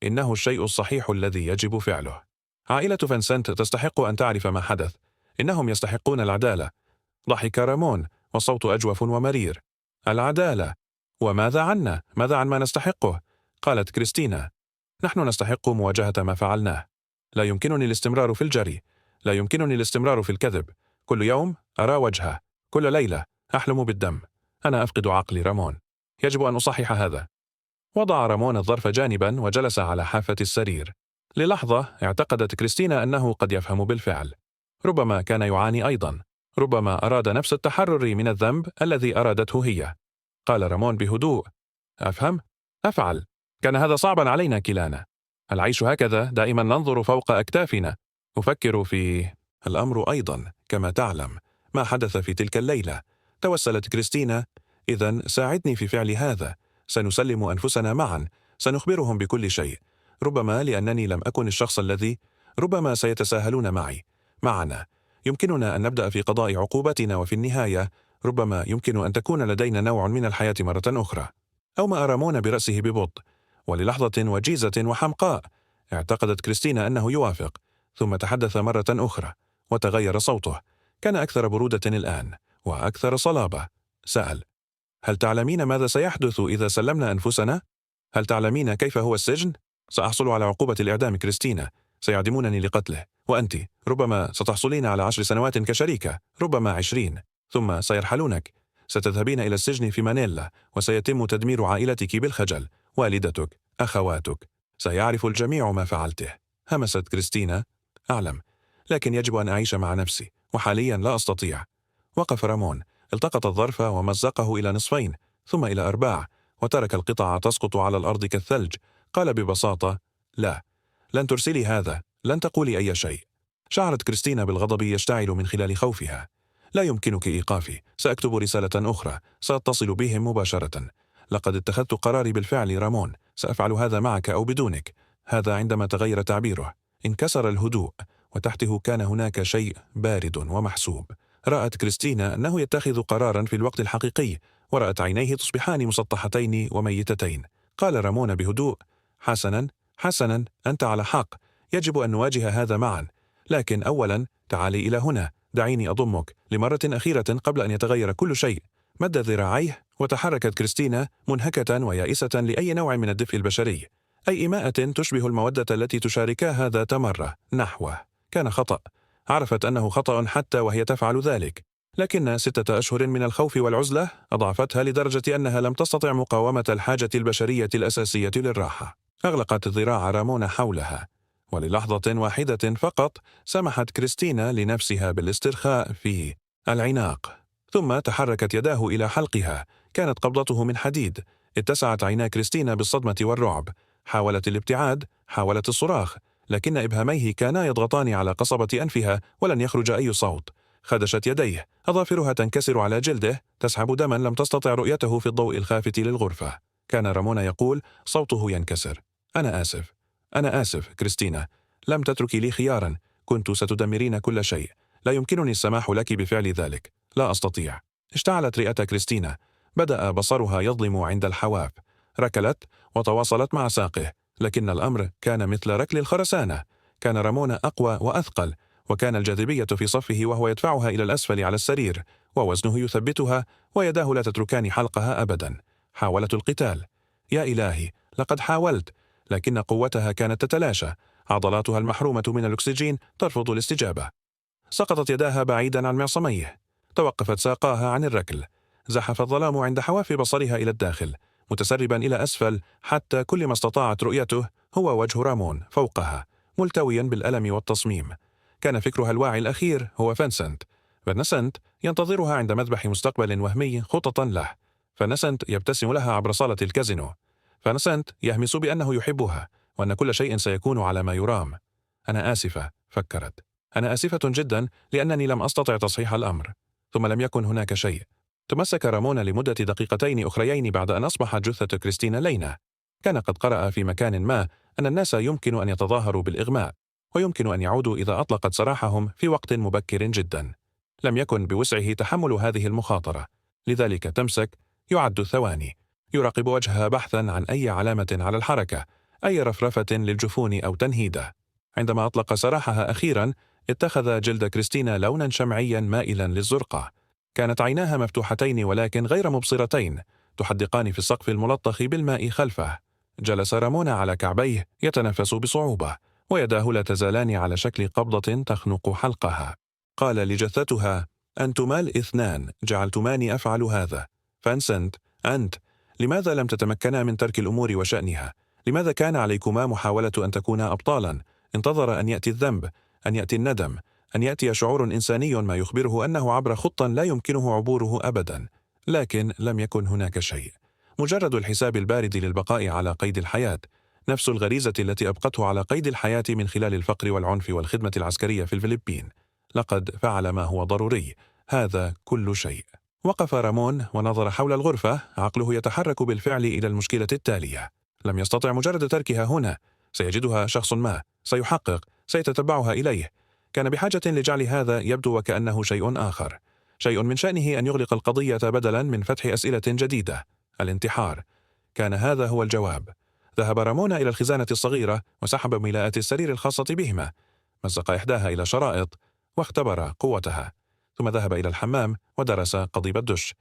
إنه الشيء الصحيح الذي يجب فعله. عائلة فنسنت تستحق أن تعرف ما حدث. إنهم يستحقون العدالة. ضحك رامون والصوت أجوف ومرير. العدالة؟ وماذا عنا؟ ماذا عن ما نستحقه؟ قالت كريستينا. نحن نستحق مواجهة ما فعلناه. لا يمكنني الاستمرار في الجري. لا يمكنني الاستمرار في الكذب. كل يوم أرى وجهه. كل ليلة أحلم بالدم. أنا أفقد عقلي رامون. يجب أن أصحح هذا. وضع رامون الظرف جانبا وجلس على حافة السرير. للحظة اعتقدت كريستينا أنه قد يفهم بالفعل. ربما كان يعاني أيضا. ربما أراد نفس التحرر من الذنب الذي أرادته هي. قال رامون بهدوء: أفهم؟ أفعل. كان هذا صعبا علينا كلانا. العيش هكذا، دائما ننظر فوق أكتافنا. أفكر في الأمر أيضا كما تعلم ما حدث في تلك الليلة. توسلت كريستينا. إذن ساعدني في فعل هذا. سنسلم أنفسنا معا. سنخبرهم بكل شيء. ربما لأنني لم أكن الشخص الذي. ربما سيتساهلون معي. معنا. يمكننا أن نبدأ في قضاء عقوبتنا وفي النهاية ربما يمكن أن تكون لدينا نوع من الحياة مرة أخرى. أومأ رامون برأسه ببطء. وللحظة وجيزة وحمقاء اعتقدت كريستينا أنه يوافق. ثم تحدث مرة أخرى وتغير صوته. كان أكثر برودة الآن وأكثر صلابة. سأل: هل تعلمين ماذا سيحدث إذا سلمنا أنفسنا؟ هل تعلمين كيف هو السجن؟ سأحصل على عقوبة الإعدام كريستينا. سيعدمونني لقتله. وأنت ربما ستحصلين على 10 سنوات كشريكة. ربما 20. ثم سيرحلونك. ستذهبين إلى السجن في مانيلا. وسيتم تدمير عائلتك بالخجل. والدتك. أخواتك. سيعرف الجميع ما فعلته. همست كريستينا. أعلم. لكن يجب أن أعيش مع نفسي. وحاليا لا أستطيع. وقف رامون. التقط الظرف ومزقه إلى نصفين ثم إلى أرباع وترك القطع تسقط على الأرض كالثلج. قال ببساطة: لا. لن ترسلي هذا. لن تقولي أي شيء. شعرت كريستينا بالغضب يشتعل من خلال خوفها. لا يمكنك إيقافي. سأكتب رسالة أخرى. سأتصل بهم مباشرة. لقد اتخذت قراري بالفعل رامون. سأفعل هذا معك أو بدونك. هذا عندما تغير تعبيره. انكسر الهدوء وتحته كان هناك شيء بارد ومحسوب. رأت كريستينا أنه يتخذ قرارا في الوقت الحقيقي. ورأت عينيه تصبحان مسطحتين وميتتين. قال رامون بهدوء: حسنا حسنا، أنت على حق. يجب أن نواجه هذا معا. لكن أولا تعالي إلى هنا. دعيني أضمك لمرة أخيرة قبل أن يتغير كل شيء. مد ذراعيه وتحركت كريستينا منهكة ويائسة لأي نوع من الدفء البشري. أي إيماءة تشبه المودة التي تشاركاها ذات مرة نحوه. كان خطأ. عرفت أنه خطأ حتى وهي تفعل ذلك. لكن 6 أشهر من الخوف والعزلة أضعفتها لدرجة أنها لم تستطع مقاومة الحاجة البشرية الأساسية للراحة. أغلقت ذراع رامون حولها. وللحظة واحدة فقط سمحت كريستينا لنفسها بالاسترخاء في العناق. ثم تحركت يداه إلى حلقها. كانت قبضته من حديد. اتسعت عينا كريستينا بالصدمة والرعب. حاولت الابتعاد. حاولت الصراخ. لكن إبهاميه كانا يضغطان على قصبة أنفها ولن يخرج أي صوت. خدشت يديه. أظافرها تنكسر على جلده. تسحب دما لم تستطع رؤيته في الضوء الخافت للغرفة. كان رامون يقول صوته ينكسر: أنا آسف. أنا آسف كريستينا. لم تتركي لي خيارا. كنت ستدمرين كل شيء. لا يمكنني السماح لك بفعل ذلك. لا أستطيع. اشتعلت رئة كريستينا. بدأ بصرها يظلم عند الحواف. ركلت وتواصلت مع ساقه. لكن الأمر كان مثل ركل الخرسانة. كان رامون أقوى وأثقل. وكان الجاذبية في صفه وهو يدفعها إلى الأسفل على السرير. ووزنه يثبتها. ويداه لا تتركان حلقها أبدا. حاولت القتال. يا إلهي، لقد حاولت. لكن قوتها كانت تتلاشى. عضلاتها المحرومة من الأكسجين ترفض الاستجابة. سقطت يداها بعيدا عن معصميه. توقفت ساقاها عن الركل. زحف الظلام عند حواف بصرها إلى الداخل، متسربا إلى أسفل حتى كل ما استطاعت رؤيته هو وجه رامون فوقها، ملتويا بالألم والتصميم. كان فكرها الواعي الأخير هو فنسنت. فنسنت ينتظرها عند مذبح مستقبل وهمي خططا له. فنسنت يبتسم لها عبر صالة الكازينو. فنسنت يهمس بأنه يحبها وأن كل شيء سيكون على ما يرام. أنا آسفة، فكرت. أنا آسفة جدا لأنني لم أستطع تصحيح الأمر. ثم لم يكن هناك شيء. تمسك رامون لمدة دقيقتين أخريين بعد أن أصبحت جثة كريستينا لينة. كان قد قرأ في مكان ما أن الناس يمكن أن يتظاهروا بالإغماء، ويمكن أن يعودوا إذا أطلقت سراحهم في وقت مبكر جدا. لم يكن بوسعه تحمل هذه المخاطرة، لذلك تمسك يعد ثواني، يراقب وجهها بحثا عن أي علامة على الحركة، أي رفرفة للجفون أو تنهيدة. عندما أطلق سراحها أخيرا، اتخذ جلد كريستينا لونا شمعيا مائلا للزرقة. كانت عيناها مفتوحتين ولكن غير مبصرتين، تحدقان في السقف الملطخ بالماء خلفه. جلس رامون على كعبيه يتنفس بصعوبة، ويداه لا تزالان على شكل قبضة تخنق حلقها. قال لجثتها: أنتما الاثنان جعلتماني أفعل هذا. فانسنت، أنت، لماذا لم تتمكنا من ترك الأمور وشأنها؟ لماذا كان عليكما محاولة أن تكونا أبطالا؟ انتظر أن يأتي الذنب، أن يأتي الندم، أن يأتي شعور إنساني ما يخبره أنه عبر خط لا يمكنه عبوره أبدا. لكن لم يكن هناك شيء، مجرد الحساب البارد للبقاء على قيد الحياة، نفس الغريزة التي أبقته على قيد الحياة من خلال الفقر والعنف والخدمة العسكرية في الفلبين. لقد فعل ما هو ضروري، هذا كل شيء. وقف رامون ونظر حول الغرفة، عقله يتحرك بالفعل إلى المشكلة التالية. لم يستطع مجرد تركها هنا، سيجدها شخص ما، سيحقق، سيتتبعها إليه. كان بحاجة لجعل هذا يبدو وكأنه شيء آخر، شيء من شأنه أن يغلق القضية بدلا من فتح أسئلة جديدة. الانتحار كان هذا هو الجواب. ذهب رامون إلى الخزانة الصغيرة وسحب ملاءات السرير الخاصة بهما، مزق إحداها إلى شرائط واختبر قوتها، ثم ذهب إلى الحمام ودرس قضيب الدش.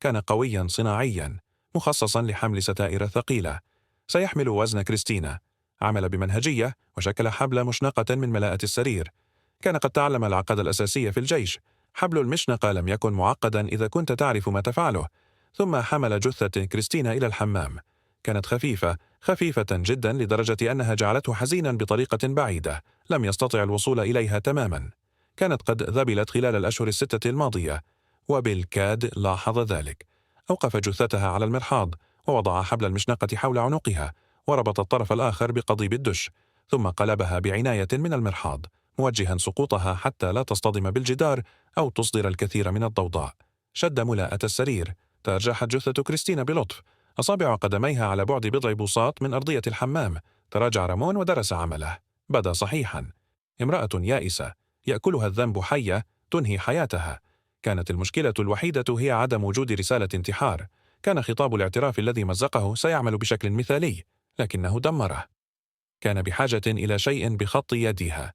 كان قويا صناعيا، مخصصا لحمل ستائر ثقيلة. سيحمل وزن كريستينا. عمل بمنهجية وشكل حبل مشنقة من ملاءة السرير. كان قد تعلم العقد الأساسية في الجيش. حبل المشنقة لم يكن معقدا إذا كنت تعرف ما تفعله. ثم حمل جثة كريستينا إلى الحمام. كانت خفيفة جدا لدرجة أنها جعلته حزينا بطريقة بعيدة، لم يستطع الوصول إليها تماما. كانت قد ذبلت خلال الأشهر الستة الماضية، وبالكاد لاحظ ذلك. أوقف جثتها على المرحاض، ووضع حبل المشنقة حول عنقها، وربط الطرف الآخر بقضيب الدش، ثم قلبها بعناية من المرحاض، موجها سقوطها حتى لا تصطدم بالجدار أو تصدر الكثير من الضوضاء. شد ملاءة السرير. ترجحت جثة كريستينا بلطف، أصابع قدميها على بعد بضع بوصات من أرضية الحمام. تراجع رامون ودرس عمله. بدا صحيحا. امرأة يائسة، يأكلها الذنب حية، تنهي حياتها. كانت المشكلة الوحيدة هي عدم وجود رسالة انتحار. كان خطاب الاعتراف الذي مزقه سيعمل بشكل مثالي، لكنه دمره. كان بحاجة إلى شيء بخط يدها،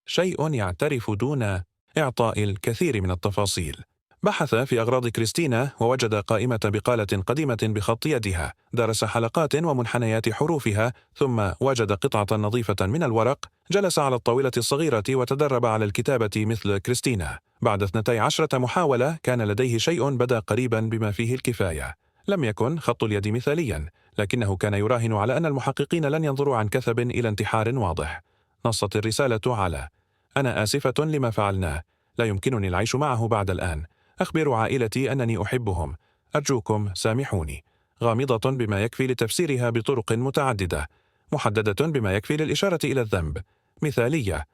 شيء يعترف دون إعطاء الكثير من التفاصيل. بحث في أغراض كريستينا ووجد قائمة بقالة قديمة بخط يدها. درس حلقات ومنحنيات حروفها، ثم وجد قطعة نظيفة من الورق. جلس على الطاولة الصغيرة وتدرب على الكتابة مثل كريستينا. بعد 12 محاولة كان لديه شيء بدا قريبا بما فيه الكفاية. لم يكن خط اليد مثاليا، لكنه كان يراهن على أن المحققين لن ينظروا عن كثب إلى انتحار واضح. نصت الرسالة على: أنا آسفة لما فعلناه، لا يمكنني العيش معه بعد الآن. أخبر عائلتي أنني أحبهم، أرجوكم سامحوني. غامضة بما يكفي لتفسيرها بطرق متعددة، محددة بما يكفي للإشارة إلى الذنب، مثالية.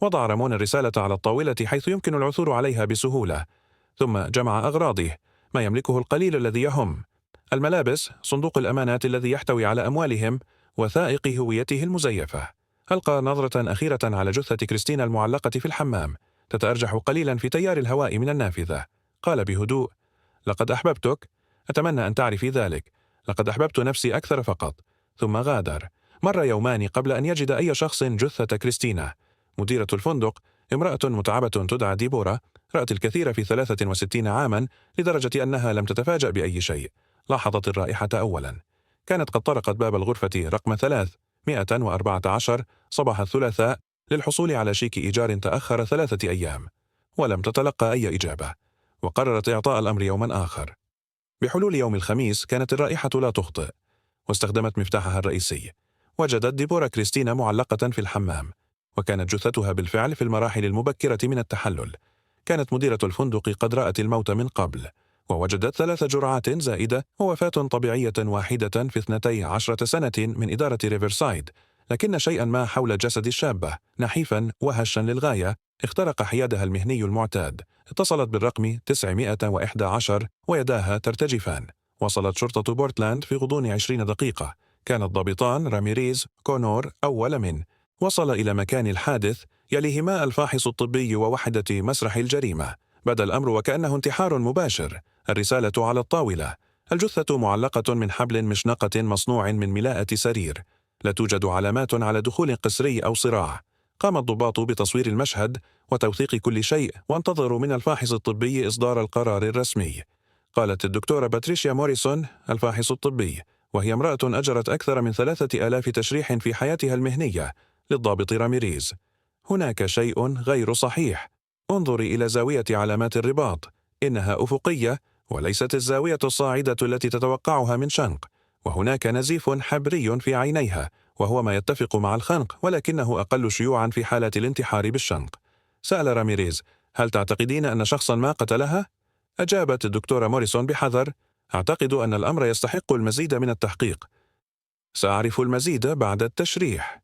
وضع رامون الرسالة على الطاولة حيث يمكن العثور عليها بسهولة، ثم جمع أغراضه، ما يملكه القليل الذي يهم: الملابس، صندوق الأمانات الذي يحتوي على أموالهم، وثائق هويته المزيفة. ألقى نظرة أخيرة على جثة كريستينا المعلقة في الحمام، تتأرجح قليلا في تيار الهواء من النافذة. قال بهدوء: لقد أحببتك، أتمنى أن تعرفي ذلك. لقد أحببت نفسي أكثر فقط. ثم غادر. مر يومان قبل أن يجد أي شخص جثة كريستينا. مديرة الفندق، امرأة متعبة تدعى ديبورا، رأت الكثير في 63 عاما لدرجة أنها لم تتفاجأ بأي شيء. لاحظت الرائحة أولا. كانت قد طرقت باب الغرفة رقم 314 صباح الثلاثاء للحصول على شيك إيجار تأخر 3 أيام، ولم تتلقى أي إجابة، وقررت إعطاء الأمر يوما آخر. بحلول يوم الخميس كانت الرائحة لا تخطئ، واستخدمت مفتاحها الرئيسي. وجدت ديبورا كريستينا معلقة في الحمام، وكانت جثتها بالفعل في المراحل المبكرة من التحلل. كانت مديرة الفندق قد رأت الموت من قبل، ووجدت 3 جرعات زائدة ووفاة طبيعية واحدة في 12 سنة من إدارة ريفرسايد. لكن شيئا ما حول جسد الشابة نحيفا وهشا للغاية اخترق حيادها المهني المعتاد. اتصلت بالرقم 911 ويداها ترتجفان. وصلت شرطة بورتلاند في غضون 20 دقيقة. كان الضابطان راميريز كونور أول من وصل إلى مكان الحادث، يليهما الفاحص الطبي ووحدة مسرح الجريمة. بدا الأمر وكأنه انتحار مباشر. الرسالة على الطاولة. الجثة معلقة من حبل مشنقة مصنوع من ملاءة سرير. لا توجد علامات على دخول قسري أو صراع. قام الضباط بتصوير المشهد وتوثيق كل شيء، وانتظروا من الفاحص الطبي إصدار القرار الرسمي. قالت الدكتورة باتريشيا موريسون الفاحص الطبي، وهي امرأة أجرت أكثر من 3000 تشريح في حياتها المهنية، للضابط راميريز: هناك شيء غير صحيح. انظري إلى زاوية علامات الرباط، إنها أفقية وليست الزاوية الصاعدة التي تتوقعها من شنق. وهناك نزيف حبري في عينيها، وهو ما يتفق مع الخنق، ولكنه أقل شيوعا في حالة الانتحار بالشنق. سأل راميريز: هل تعتقدين أن شخصا ما قتلها؟ أجابت الدكتورة موريسون بحذر: أعتقد أن الأمر يستحق المزيد من التحقيق. سأعرف المزيد بعد التشريح.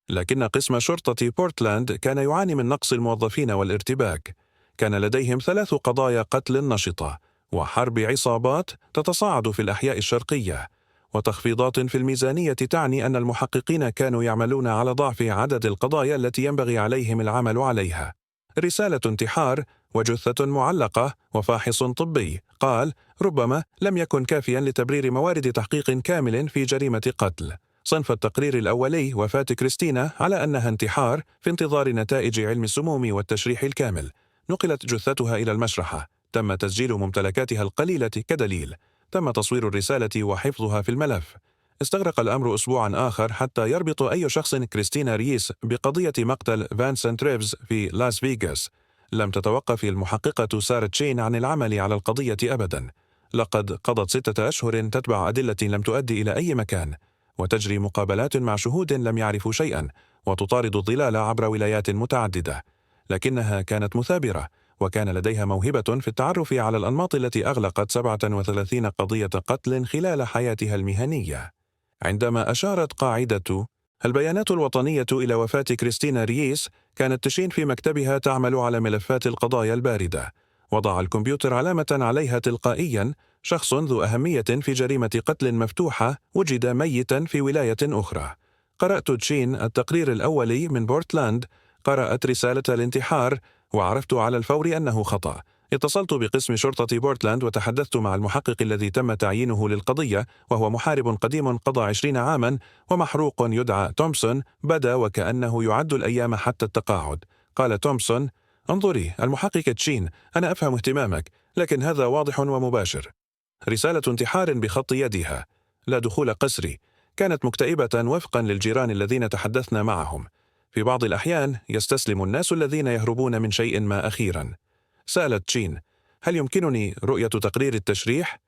لكن قسم شرطة بورتلاند كان يعاني من نقص الموظفين والارتباك. كان لديهم 3 قضايا قتل نشطة، وحرب عصابات تتصاعد في الأحياء الشرقية، وتخفيضات في الميزانية تعني أن المحققين كانوا يعملون على ضعف عدد القضايا التي ينبغي عليهم العمل عليها. رسالة انتحار وجثة معلقة وفاحص طبي قال ربما لم يكن كافيا لتبرير موارد تحقيق كامل في جريمة قتل. صنف التقرير الأولي وفاة كريستينا على أنها انتحار في انتظار نتائج علم السموم والتشريح الكامل. نقلت جثتها إلى المشرحة. تم تسجيل ممتلكاتها القليلة كدليل. تم تصوير الرسالة وحفظها في الملف. استغرق الأمر أسبوعا آخر حتى يربط أي شخص كريستينا ريس بقضية مقتل فانسنت ريفز في لاس فيغاس. لم تتوقف المحققة سارة تشين عن العمل على القضية أبدا. لقد قضت 6 أشهر تتبع أدلة لم تؤدي إلى أي مكان، وتجري مقابلات مع شهود لم يعرفوا شيئا، وتطارد الظلال عبر ولايات متعددة. لكنها كانت مثابرة، وكان لديها موهبة في التعرف على الأنماط التي أغلقت 37 قضية قتل خلال حياتها المهنية. عندما أشارت قاعدة البيانات الوطنية إلى وفاة كريستينا ريس، كانت تشين في مكتبها تعمل على ملفات القضايا الباردة. وضع الكمبيوتر علامة عليها تلقائيا: شخص ذو أهمية في جريمة قتل مفتوحة وجد ميتا في ولاية أخرى. قرأت تشين التقرير الأولي من بورتلاند. قرأت رسالة الانتحار، وعرفت على الفور أنه خطأ. اتصلت بقسم شرطة بورتلاند وتحدثت مع المحقق الذي تم تعيينه للقضية، وهو محارب قديم قضى 20 عاما ومحروق يدعى تومسون. بدا وكأنه يعد الأيام حتى التقاعد. قال تومسون: انظري المحقق تشين، أنا أفهم اهتمامك، لكن هذا واضح ومباشر. رسالة انتحار بخط يدها. لا دخول قسري. كانت مكتئبة وفقا للجيران الذين تحدثنا معهم. في بعض الأحيان يستسلم الناس الذين يهربون من شيء ما أخيرا. سألت تشين: هل يمكنني رؤية تقرير التشريح؟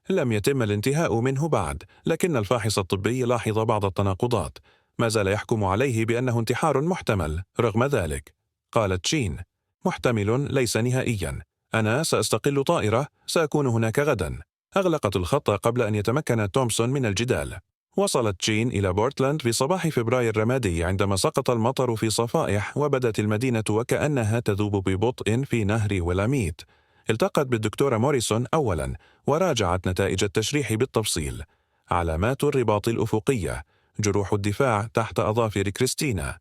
لم يتم الانتهاء منه بعد، لكن الفاحص الطبي لاحظ بعض التناقضات. ما زال يحكم عليه بأنه انتحار محتمل رغم ذلك. قالت تشين: محتمل ليس نهائيا. أنا سأستقل طائرة، سأكون هناك غدا. أغلقت الخط قبل أن يتمكن تومسون من الجدال. وصلت تشين إلى بورتلاند في صباح فبراير الرمادي عندما سقط المطر في صفائح، وبدت المدينة وكأنها تذوب ببطء في نهر ويلاميت. التقت بالدكتورة موريسون أولا وراجعت نتائج التشريح بالتفصيل. علامات الرباط الأفقية، جروح الدفاع تحت أظافر كريستينا،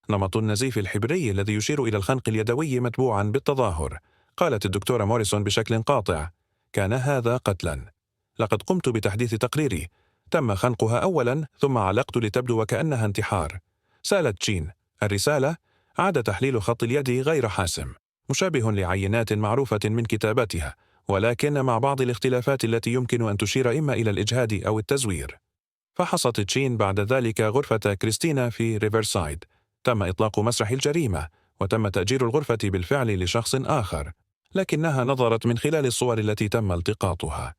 نمط النزيف الحبري الذي يشير إلى الخنق اليدوي متبوعا بالتظاهر. قالت الدكتورة موريسون بشكل قاطع: كان هذا قتلا. لقد قمت بتحديث تقريري. تم خنقها أولا ثم علقت لتبدو وكأنها انتحار. سألت تشين: الرسالة؟ عاد تحليل خط اليد غير حاسم، مشابه لعينات معروفة من كتاباتها، ولكن مع بعض الاختلافات التي يمكن أن تشير إما إلى الإجهاد أو التزوير. فحصت تشين بعد ذلك غرفة كريستينا في ريفرسايد. تم إطلاق مسرح الجريمة، وتم تأجير الغرفة بالفعل لشخص آخر، لكنها نظرت من خلال الصور التي تم التقاطها.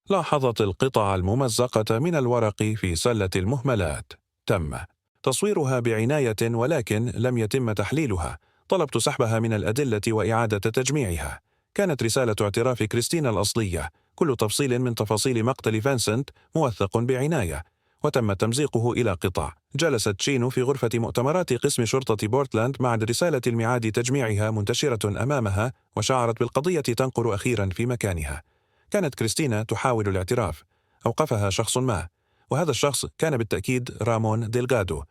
لاحظت القطع الممزقة من الورق في سلة المهملات. تم تصويرها بعناية ولكن لم يتم تحليلها. طلبت سحبها من الأدلة وإعادة تجميعها. كانت رسالة اعتراف كريستينا الأصلية، كل تفصيل من تفاصيل مقتل فانسنت موثق بعناية، وتم تمزيقه إلى قطع. جلست تشين في غرفة مؤتمرات قسم شرطة بورتلاند مع رسالة الميعاد تجميعها منتشرة أمامها، وشعرت بالقضية تنقر أخيرا في مكانها. كانت كريستينا تحاول الاعتراف. أوقفها شخص ما، وهذا الشخص كان بالتأكيد رامون ديلغادو.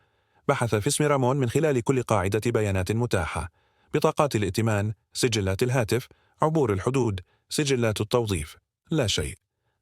بحث في اسم رامون من خلال كل قاعدة بيانات متاحة: بطاقات الائتمان، سجلات الهاتف، عبور الحدود، سجلات التوظيف. لا شيء.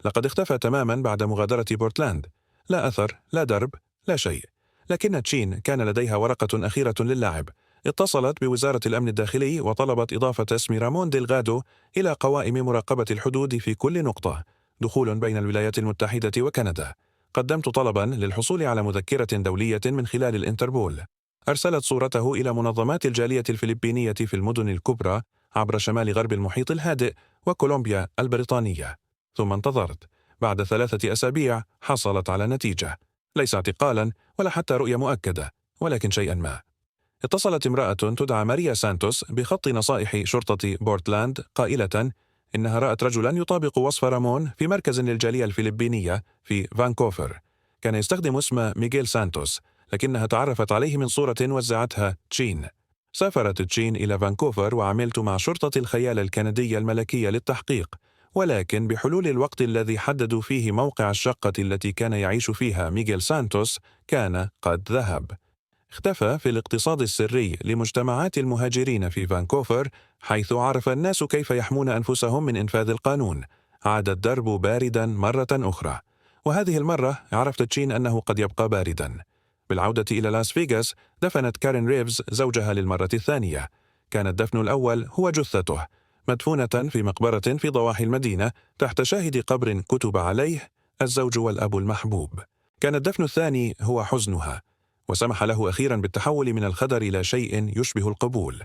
لقد اختفى تماما بعد مغادرة بورتلاند. لا أثر، لا درب، لا شيء. لكن تشين كان لديها ورقة أخيرة للعب. اتصلت بوزارة الأمن الداخلي وطلبت إضافة اسم رامون ديلغادو إلى قوائم مراقبة الحدود في كل نقطة. دخول بين الولايات المتحدة وكندا. قدمت طلبا للحصول على مذكرة دولية من خلال الإنتربول. أرسلت صورته إلى منظمات الجالية الفلبينية في المدن الكبرى عبر شمال غرب المحيط الهادئ وكولومبيا البريطانية. ثم انتظرت. بعد 3 أسابيع حصلت على نتيجة. ليس اعتقالا ولا حتى رؤية مؤكدة، ولكن شيئا ما. اتصلت امرأة تدعى ماريا سانتوس بخط نصائح شرطة بورتلاند قائلة إنها رأت رجلا يطابق وصف رامون في مركز للجالية الفلبينية في فانكوفر. كان يستخدم اسم ميغيل سانتوس، لكنها تعرفت عليه من صورة وزعتها تشين. سافرت تشين إلى فانكوفر وعملت مع شرطة الخيال الكندية الملكية للتحقيق، ولكن بحلول الوقت الذي حددوا فيه موقع الشقة التي كان يعيش فيها ميغيل سانتوس كان قد ذهب. اختفى في الاقتصاد السري لمجتمعات المهاجرين في فانكوفر، حيث عرف الناس كيف يحمون أنفسهم من إنفاذ القانون. عاد الدرب باردا مرة أخرى، وهذه المرة عرفت تشين أنه قد يبقى باردا. بالعودة إلى لاس فيغاس دفنت كارين ريفز زوجها للمرة الثانية. كان الدفن الأول هو جثته مدفونة في مقبرة في ضواحي المدينة تحت شاهد قبر كتب عليه الزوج والأب المحبوب. كان الدفن الثاني هو حزنها، وسمح له أخيرا بالتحول من الخدر إلى شيء يشبه القبول.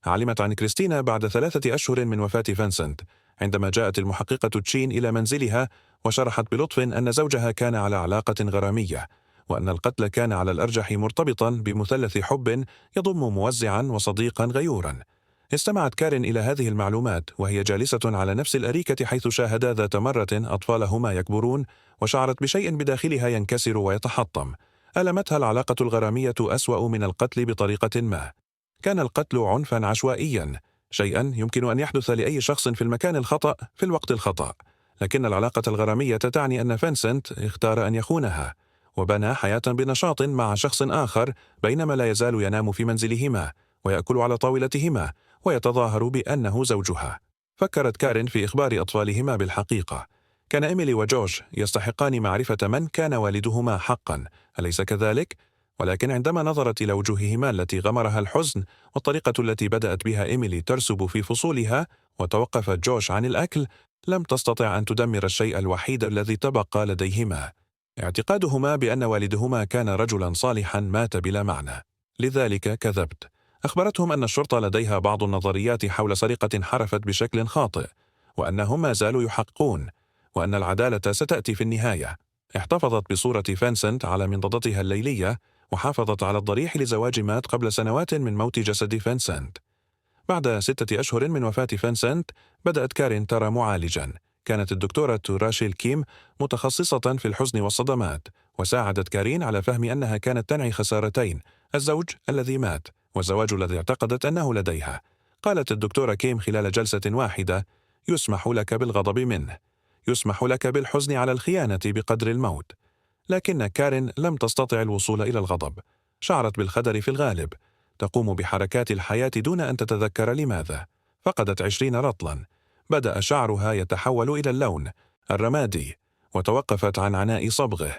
علمت عن كريستينا بعد 3 أشهر من وفاة فينسنت، عندما جاءت المحققة تشين إلى منزلها وشرحت بلطف أن زوجها كان على علاقة غرامية، وأن القتل كان على الأرجح مرتبطا بمثلث حب يضم موزعا وصديقا غيورا. استمعت كارين إلى هذه المعلومات وهي جالسة على نفس الأريكة حيث شاهدا ذات مرة أطفالهما يكبرون، وشعرت بشيء بداخلها ينكسر ويتحطم. ألمتها العلاقة الغرامية أسوأ من القتل بطريقة ما. كان القتل عنفا عشوائيا، شيئا يمكن أن يحدث لأي شخص في المكان الخطأ في الوقت الخطأ، لكن العلاقة الغرامية تعني أن فينسنت اختار أن يخونها، وبنى حياة بنشاط مع شخص آخر بينما لا يزال ينام في منزلهما ويأكل على طاولتهما ويتظاهر بأنه زوجها. فكرت كارين في إخبار أطفالهما بالحقيقة. كان إيميلي وجوش يستحقان معرفة من كان والدهما حقا، أليس كذلك؟ ولكن عندما نظرت إلى وجوههما التي غمرها الحزن والطريقة التي بدأت بها إيميلي ترسب في فصولها وتوقف جوش عن الأكل، لم تستطع أن تدمر الشيء الوحيد الذي تبقى لديهما: اعتقادهما بأن والدهما كان رجلا صالحا مات بلا معنى. لذلك كذبت. أخبرتهم أن الشرطة لديها بعض النظريات حول سرقة انحرفت بشكل خاطئ، وأنهم ما زالوا يحققون، وأن العدالة ستأتي في النهاية. احتفظت بصورة فينسنت على منضدتها الليلية، وحافظت على الضريح لزواج مات قبل سنوات من موت جسد فينسنت. بعد 6 أشهر من وفاة فينسنت بدأت كارين ترى معالجا. كانت الدكتورة راشيل كيم متخصصة في الحزن والصدمات، وساعدت كارين على فهم أنها كانت تنعي خسارتين: الزوج الذي مات والزواج الذي اعتقدت أنه لديها. قالت الدكتورة كيم خلال جلسة واحدة: يسمح لك بالغضب منه، يسمح لك بالحزن على الخيانة بقدر الموت. لكن كارين لم تستطع الوصول إلى الغضب. شعرت بالخدر في الغالب، تقوم بحركات الحياة دون أن تتذكر لماذا. فقدت 20 رطلا. بدأ شعرها يتحول إلى اللون الرمادي، وتوقفت عن عناء صبغه.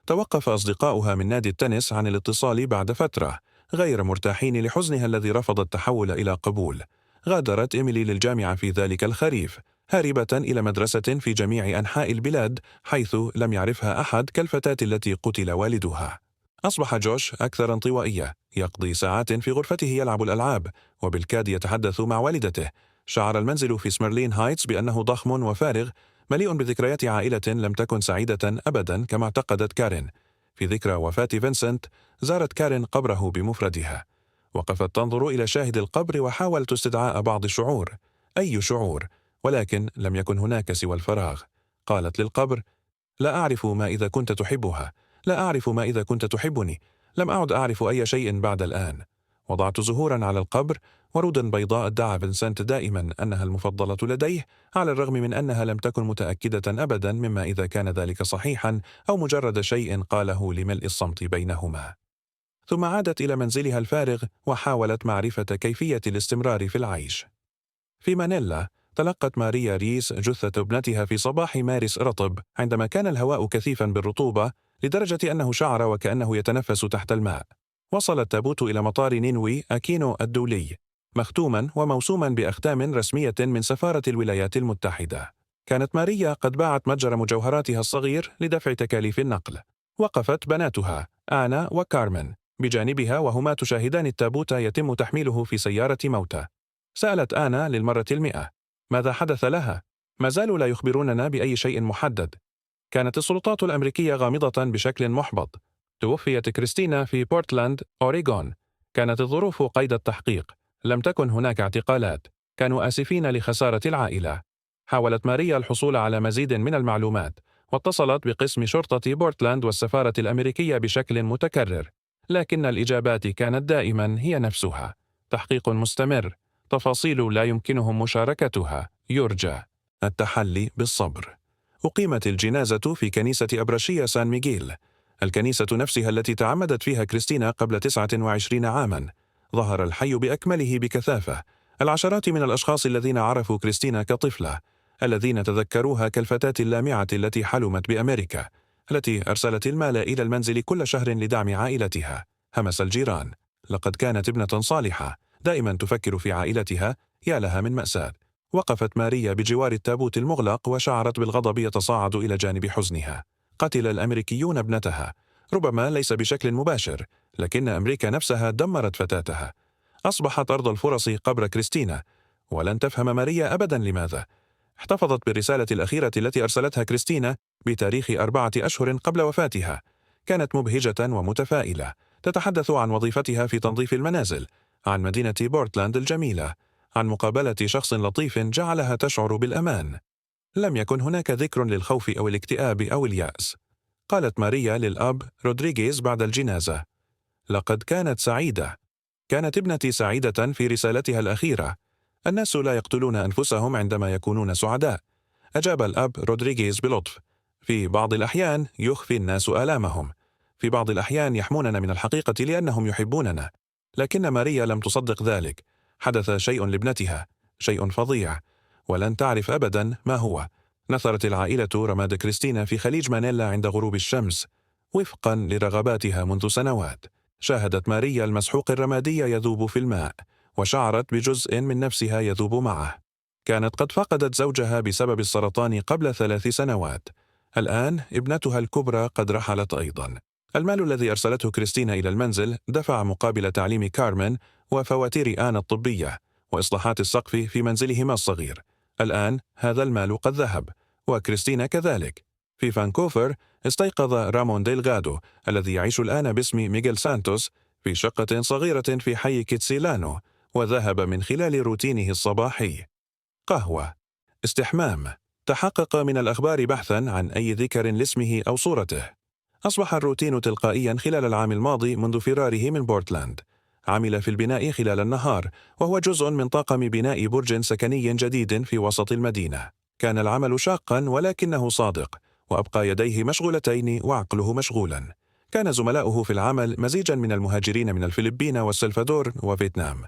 توقف أصدقاؤها من نادي التنس عن الاتصال بعد فترة، غير مرتاحين لحزنها الذي رفض التحول إلى قبول. غادرت إيميلي للجامعة في ذلك الخريف، هاربة إلى مدرسة في جميع أنحاء البلاد حيث لم يعرفها أحد كالفتاة التي قتل والدها. أصبح جوش أكثر انطوائية، يقضي ساعات في غرفته يلعب الألعاب، وبالكاد يتحدث مع والدته. شعر المنزل في سميرلين هايتس بأنه ضخم وفارغ، مليء بذكريات عائلة لم تكن سعيدة أبدا كما اعتقدت كارين. في ذكرى وفاة فينسنت زارت كارين قبره بمفردها. وقفت تنظر إلى شاهد القبر وحاولت استدعاء بعض الشعور. أي شعور؟ ولكن لم يكن هناك سوى الفراغ. قالت للقبر: لا أعرف ما إذا كنت تحبها، لا أعرف ما إذا كنت تحبني. لم أعد أعرف أي شيء بعد الآن. وضعت زهورا على القبر ورودا بيضاء ادعى فينسنت دائما أنها المفضلة لديه، على الرغم من أنها لم تكن متأكدة أبدا مما إذا كان ذلك صحيحا أو مجرد شيء قاله لملء الصمت بينهما. ثم عادت إلى منزلها الفارغ وحاولت معرفة كيفية الاستمرار في العيش. في مانيلا تلقت ماريا ريس جثة ابنتها في صباح مارس رطب، عندما كان الهواء كثيفا بالرطوبة لدرجة أنه شعر وكأنه يتنفس تحت الماء. وصل التابوت إلى مطار نينوي أكينو الدولي مختوما وموسوما بأختام رسمية من سفارة الولايات المتحدة. كانت ماريا قد باعت متجر مجوهراتها الصغير لدفع تكاليف النقل. وقفت بناتها آنا وكارمن بجانبها وهما تشاهدان التابوت يتم تحميله في سيارة موتى. سألت آنا للمرة 100 ماذا حدث لها؟ ما زالوا لا يخبروننا بأي شيء محدد. كانت السلطات الأمريكية غامضة بشكل محبط. توفيت كريستينا في بورتلاند، أوريغون. كانت الظروف قيد التحقيق. لم تكن هناك اعتقالات. كانوا آسفين لخسارة العائلة. حاولت ماريا الحصول على مزيد من المعلومات، واتصلت بقسم شرطة بورتلاند والسفارة الأمريكية بشكل متكرر، لكن الإجابات كانت دائما هي نفسها: تحقيق مستمر، تفاصيل لا يمكنهم مشاركتها، يرجى التحلي بالصبر. أقيمت الجنازة في كنيسة أبرشية سان ميغيل، الكنيسة نفسها التي تعمدت فيها كريستينا قبل 29 عاما. ظهر الحي بأكمله بكثافة. العشرات من الأشخاص الذين عرفوا كريستينا كطفلة، الذين تذكروها كالفتاة اللامعة التي حلمت بأمريكا، التي أرسلت المال إلى المنزل كل شهر لدعم عائلتها. همس الجيران: لقد كانت ابنة صالحة، دائما تفكر في عائلتها، يا لها من مأساة. وقفت ماريا بجوار التابوت المغلق وشعرت بالغضب يتصاعد إلى جانب حزنها. قتل الأمريكيون ابنتها، ربما ليس بشكل مباشر، لكن أمريكا نفسها دمرت فتاتها. أصبحت أرض الفرص قبر كريستينا، ولن تفهم ماريا أبدا لماذا. احتفظت بالرسالة الأخيرة التي أرسلتها كريستينا بتاريخ 4 أشهر قبل وفاتها. كانت مبهجة ومتفائلة، تتحدث عن وظيفتها في تنظيف المنازل، عن مدينة بورتلاند الجميلة، عن مقابلة شخص لطيف جعلها تشعر بالأمان. لم يكن هناك ذكر للخوف أو الاكتئاب أو اليأس. قالت ماريا للأب رودريغيز بعد الجنازة: لقد كانت سعيدة. كانت ابنتي سعيدة في رسالتها الأخيرة. الناس لا يقتلون أنفسهم عندما يكونون سعداء. أجاب الأب رودريغيز بلطف: في بعض الأحيان يخفي الناس آلامهم. في بعض الأحيان يحموننا من الحقيقة لأنهم يحبوننا. لكن ماريا لم تصدق ذلك. حدث شيء لابنتها، شيء فظيع، ولن تعرف أبدا ما هو. نثرت العائلة رماد كريستينا في خليج مانيلا عند غروب الشمس، وفقا لرغباتها منذ سنوات. شاهدت ماريا المسحوق الرمادي يذوب في الماء، وشعرت بجزء من نفسها يذوب معه. كانت قد فقدت زوجها بسبب السرطان قبل 3 سنوات. الآن ابنتها الكبرى قد رحلت أيضا. المال الذي أرسلته كريستينا إلى المنزل دفع مقابل تعليم كارمن وفواتير آنا الطبية وإصلاحات السقف في منزلهما الصغير. الآن هذا المال قد ذهب، وكريستينا كذلك. في فانكوفر استيقظ رامون ديلغادو الذي يعيش الآن باسم ميغيل سانتوس في شقة صغيرة في حي كيتسيلانو، وذهب من خلال روتينه الصباحي: قهوة، استحمام، تحقق من الأخبار بحثا عن أي ذكر لاسمه أو صورته. أصبح الروتين تلقائيا خلال العام الماضي منذ فراره من بورتلاند. عمل في البناء خلال النهار، وهو جزء من طاقم بناء برج سكني جديد في وسط المدينة. كان العمل شاقا ولكنه صادق، وأبقى يديه مشغولتين وعقله مشغولا. كان زملاؤه في العمل مزيجا من المهاجرين من الفلبين والسلفادور وفيتنام.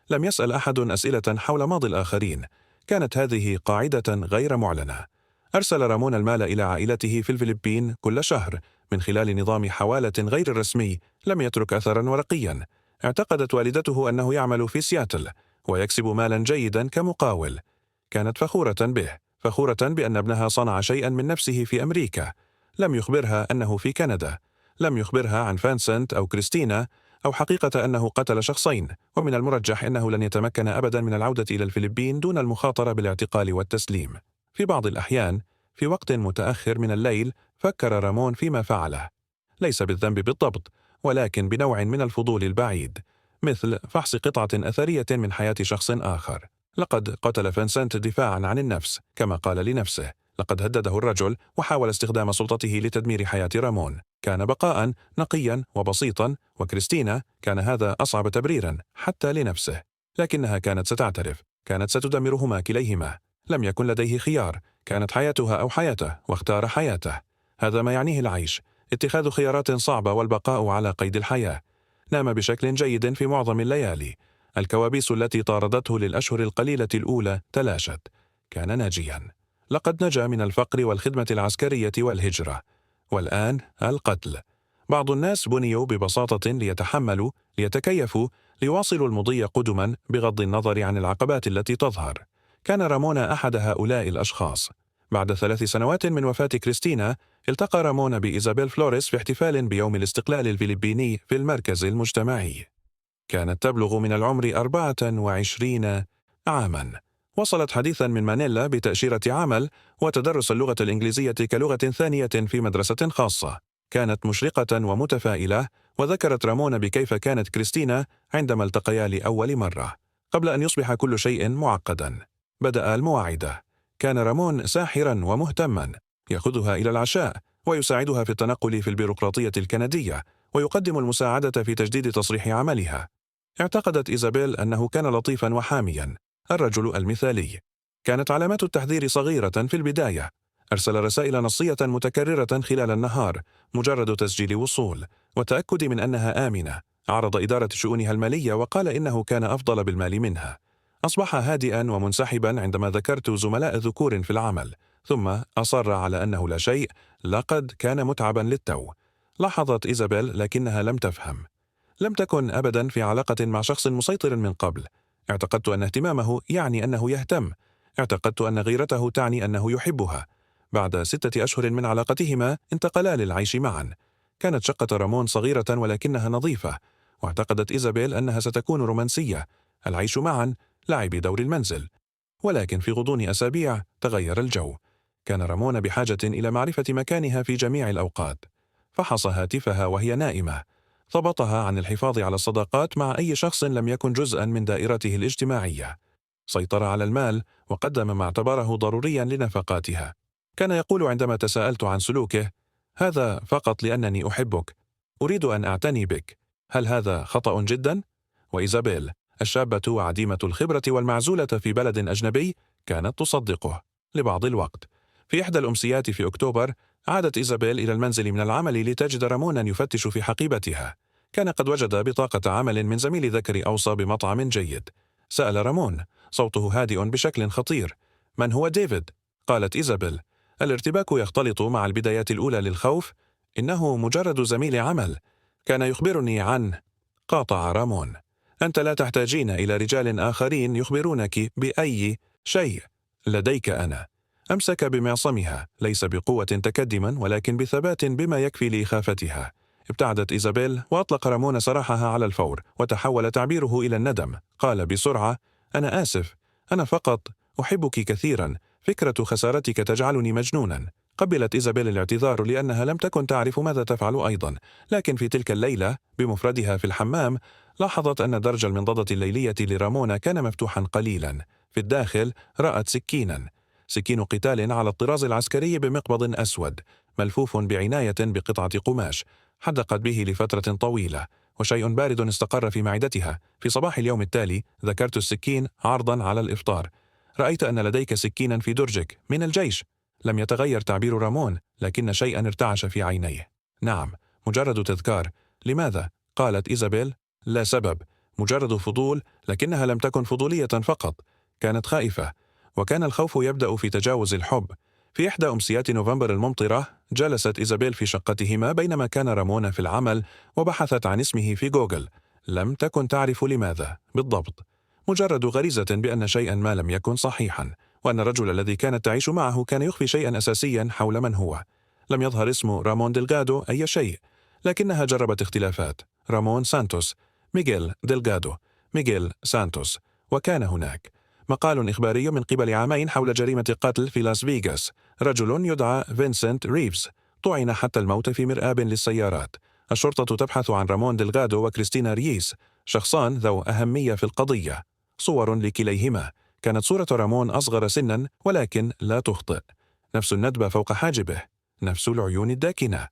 لم يسأل أحد أسئلة حول ماضي الآخرين. كانت هذه قاعدة غير معلنة. أرسل رامون المال إلى عائلته في الفلبين كل شهر من خلال نظام حوالة غير رسمي لم يترك أثرا ورقيا. اعتقدت والدته أنه يعمل في سياتل ويكسب مالا جيدا كمقاول. كانت فخورة به، فخورة بأن ابنها صنع شيئا من نفسه في أمريكا. لم يخبرها أنه في كندا. لم يخبرها عن فانسنت أو كريستينا أو حقيقة أنه قتل شخصين، ومن المرجح أنه لن يتمكن أبدا من العودة إلى الفلبين دون المخاطرة بالاعتقال والتسليم. في بعض الأحيان في وقت متأخر من الليل فكر رامون فيما فعله، ليس بالذنب بالضبط، ولكن بنوع من الفضول البعيد، مثل فحص قطعة أثرية من حياة شخص آخر. لقد قتل فانسنت دفاعا عن النفس كما قال لنفسه. لقد هدده الرجل وحاول استخدام سلطته لتدمير حياة رامون. كان بقاء نقيا وبسيطا، وكريستينا كان هذا أصعب تبريرا حتى لنفسه. لكنها كانت ستعترف، كانت ستدمرهما كليهما. لم يكن لديه خيار، كانت حياتها أو حياته، واختار حياته. هذا ما يعنيه العيش، اتخاذ خيارات صعبة والبقاء على قيد الحياة. نام بشكل جيد في معظم الليالي. الكوابيس التي طاردته للأشهر القليلة الأولى تلاشت. كان ناجيا. لقد نجا من الفقر والخدمة العسكرية والهجرة. والآن القتل. بعض الناس بنيوا ببساطة ليتحملوا، ليتكيفوا، ليواصلوا المضي قدما بغض النظر عن العقبات التي تظهر. كان رامون أحد هؤلاء الأشخاص. بعد 3 سنوات من وفاة كريستينا، التقى رامون بإيزابيل فلوريس في احتفال بيوم الاستقلال الفلبيني في المركز المجتمعي. كانت تبلغ من العمر 24 عاما. وصلت حديثا من مانيلا بتأشيرة عمل وتدرس اللغة الإنجليزية كلغة ثانية في مدرسة خاصة. كانت مشرقة ومتفائلة، وذكرت رامون بكيف كانت كريستينا عندما التقيا لأول مرة. قبل أن يصبح كل شيء معقدا، بدأ المواعدة. كان رامون ساحرا ومهتما، يأخذها إلى العشاء ويساعدها في التنقل في البيروقراطية الكندية، ويقدم المساعدة في تجديد تصريح عملها. اعتقدت إيزابيل أنه كان لطيفا وحاميا، الرجل المثالي. كانت علامات التحذير صغيرة في البداية. أرسل رسائل نصية متكررة خلال النهار، مجرد تسجيل وصول وتأكد من أنها آمنة. عرض إدارة شؤونها المالية وقال إنه كان أفضل بالمال منها. أصبح هادئا ومنسحبا عندما ذكرت زملاء ذكور في العمل، ثم أصر على أنه لا شيء، لقد كان متعبا للتو. لاحظت إيزابيل لكنها لم تفهم. لم تكن أبدا في علاقة مع شخص مسيطر من قبل. اعتقدت أن اهتمامه يعني أنه يهتم. اعتقدت أن غيرته تعني أنه يحبها. بعد 6 أشهر من علاقتهما انتقلا للعيش معا. كانت شقة رامون صغيرة ولكنها نظيفة، واعتقدت إيزابيل أنها ستكون رومانسية. العيش معا لعب دور المنزل. ولكن في غضون أسابيع تغير الجو. كان رامون بحاجة إلى معرفة مكانها في جميع الأوقات. فحص هاتفها وهي نائمة. ضبطها عن الحفاظ على الصداقات مع أي شخص لم يكن جزءا من دائرته الاجتماعية. سيطر على المال وقدم ما اعتبره ضروريا لنفقاتها. كان يقول عندما تساءلت عن سلوكه: هذا فقط لأنني أحبك، أريد أن أعتني بك. هل هذا خطأ جدا؟ وإيزابيل، الشابة وعديمة الخبرة والمعزولة في بلد أجنبي، كانت تصدقه لبعض الوقت. في إحدى الأمسيات في أكتوبر، عادت إيزابيل إلى المنزل من العمل لتجد رامونا يفتش في حقيبتها. كان قد وجد بطاقة عمل من زميل ذكر أوصى بمطعم جيد. سأل رامون، صوته هادئ بشكل خطير: من هو ديفيد؟ قالت إيزابيل، الارتباك يختلط مع البدايات الأولى للخوف. إنه مجرد زميل عمل. كان يخبرني عنه. قاطع رامون: أنت لا تحتاجين إلى رجال آخرين يخبرونك بأي شيء. لديك أنا. أمسك بمعصمها، ليس بقوة تكدما ولكن بثبات بما يكفي لإخافتها. ابتعدت إيزابيل وأطلق رامون سراحها على الفور، وتحول تعبيره إلى الندم. قال بسرعة: أنا آسف، أنا فقط أحبك كثيرا. فكرة خسارتك تجعلني مجنونا. قبلت إيزابيل الاعتذار لأنها لم تكن تعرف ماذا تفعل أيضا. لكن في تلك الليلة بمفردها في الحمام، لاحظت أن درج المنضدة الليلية لرامون كان مفتوحا قليلا. في الداخل رأت سكينا، سكين قتال على الطراز العسكري بمقبض أسود، ملفوف بعناية بقطعة قماش. حدقت به لفترة طويلة، وشيء بارد استقر في معدتها. في صباح اليوم التالي ذكرت السكين عرضا على الإفطار. رأيت أن لديك سكينا في درجك من الجيش. لم يتغير تعبير رامون، لكن شيئا ارتعش في عينيه. نعم، مجرد تذكار. لماذا؟ قالت إيزابيل. لا سبب، مجرد فضول. لكنها لم تكن فضولية فقط، كانت خائفة. وكان الخوف يبدأ في تجاوز الحب. في إحدى أمسيات نوفمبر الممطرة، جلست إيزابيل في شقتهما بينما كان رامون في العمل، وبحثت عن اسمه في جوجل. لم تكن تعرف لماذا بالضبط، مجرد غريزة بأن شيئا ما لم يكن صحيحا، وأن الرجل الذي كانت تعيش معه كان يخفي شيئا أساسيا حول من هو. لم يظهر اسم رامون ديلغادو أي شيء، لكنها جربت اختلافات: رامون سانتوس، ميغيل ديلغادو، ميغيل سانتوس. وكان هناك مقال إخباري من قبل عامين حول جريمة قتل في لاس فيغاس. رجل يدعى فينسنت ريفز طعن حتى الموت في مرآب للسيارات. الشرطة تبحث عن رامون ديلغادو وكريستينا رييس، شخصان ذو أهمية في القضية. صور لكليهما. كانت صورة رامون أصغر سنا ولكن لا تخطئ. نفس الندبة فوق حاجبه، نفس العيون الداكنة.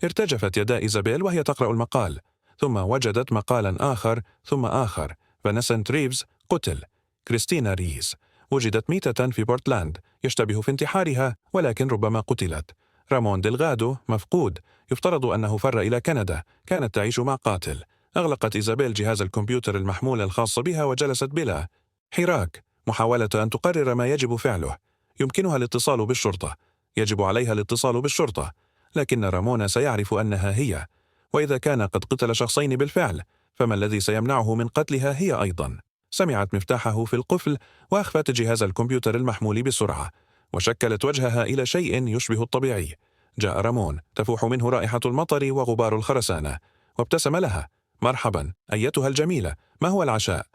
ارتجفت يدا إيزابيل وهي تقرأ المقال، ثم وجدت مقالا آخر ثم آخر. فانيسنت ريفز قتل. كريستينا ريس وجدت ميتة في بورتلاند، يشتبه في انتحارها ولكن ربما قتلت. رامون ديلغادو مفقود، يفترض أنه فر إلى كندا، كانت تعيش مع قاتل. أغلقت إيزابيل جهاز الكمبيوتر المحمول الخاص بها وجلست بلا حراك، محاولة أن تقرر ما يجب فعله. يمكنها الاتصال بالشرطة، يجب عليها الاتصال بالشرطة، لكن رامون سيعرف أنها هي، وإذا كان قد قتل شخصين بالفعل فما الذي سيمنعه من قتلها هي أيضا؟ سمعت مفتاحه في القفل وأخفت جهاز الكمبيوتر المحمول بسرعة، وشكلت وجهها إلى شيء يشبه الطبيعي. جاء رامون، تفوح منه رائحة المطر وغبار الخرسانة، وابتسم لها. مرحبا أيتها الجميلة، ما هو العشاء؟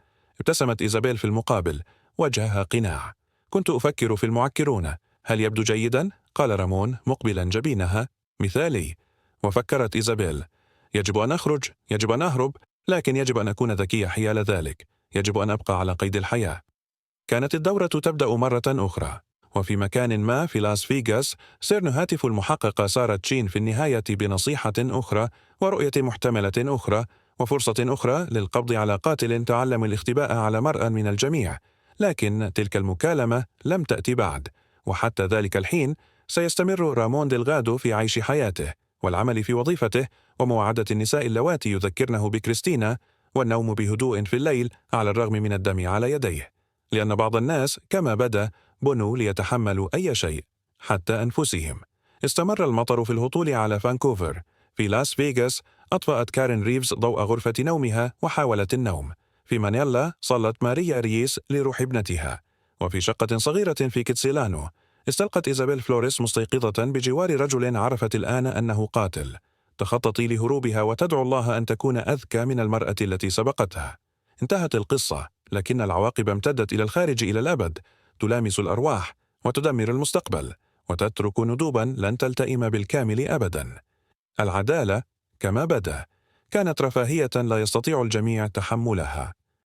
ابتسمت إيزابيل في المقابل، وجهها قناع. كنت أفكر في المعكرون، هل يبدو جيدا؟ قال رامون مقبلا جبينها. مثالي. وفكرت إيزابيل، يجب أن أخرج، يجب أن أهرب، لكن يجب أن أكون ذكية حيال ذلك، يجب أن أبقى على قيد الحياة. كانت الدورة تبدأ مرة أخرى، وفي مكان ما في لاس فيغاس سيرن هاتف المحققة سارة تشين في النهاية بنصيحة أخرى ورؤية محتملة أخرى وفرصة أخرى للقبض على قاتل تعلم الاختباء على مرأى من الجميع. لكن تلك المكالمة لم تأتي بعد، وحتى ذلك الحين سيستمر رامون ديلغادو في عيش حياته والعمل في وظيفته ومواعدة النساء اللواتي يذكرنه بكريستينا، والنوم بهدوء في الليل على الرغم من الدم على يديه، لأن بعض الناس كما بدا بنوا ليتحملوا أي شيء حتى أنفسهم. استمر المطر في الهطول على فانكوفر. في لاس فيغاس أطفأت كارين ريفز ضوء غرفة نومها وحاولت النوم. في مانيلا صلت ماريا ريس لروح ابنتها. وفي شقة صغيرة في كيتسيلانو استلقت إيزابيل فلوريس مستيقظة بجوار رجل عرفت الآن أنه قاتل. تخططي لهروبها وتدعو الله أن تكون أذكى من المرأة التي سبقتها. انتهت القصة، لكن العواقب امتدت إلى الخارج إلى الأبد، تلامس الأرواح وتدمر المستقبل وتترك ندوبا لن تلتئم بالكامل أبدا. العدالة كما بدا كانت رفاهية لا يستطيع الجميع تحملها.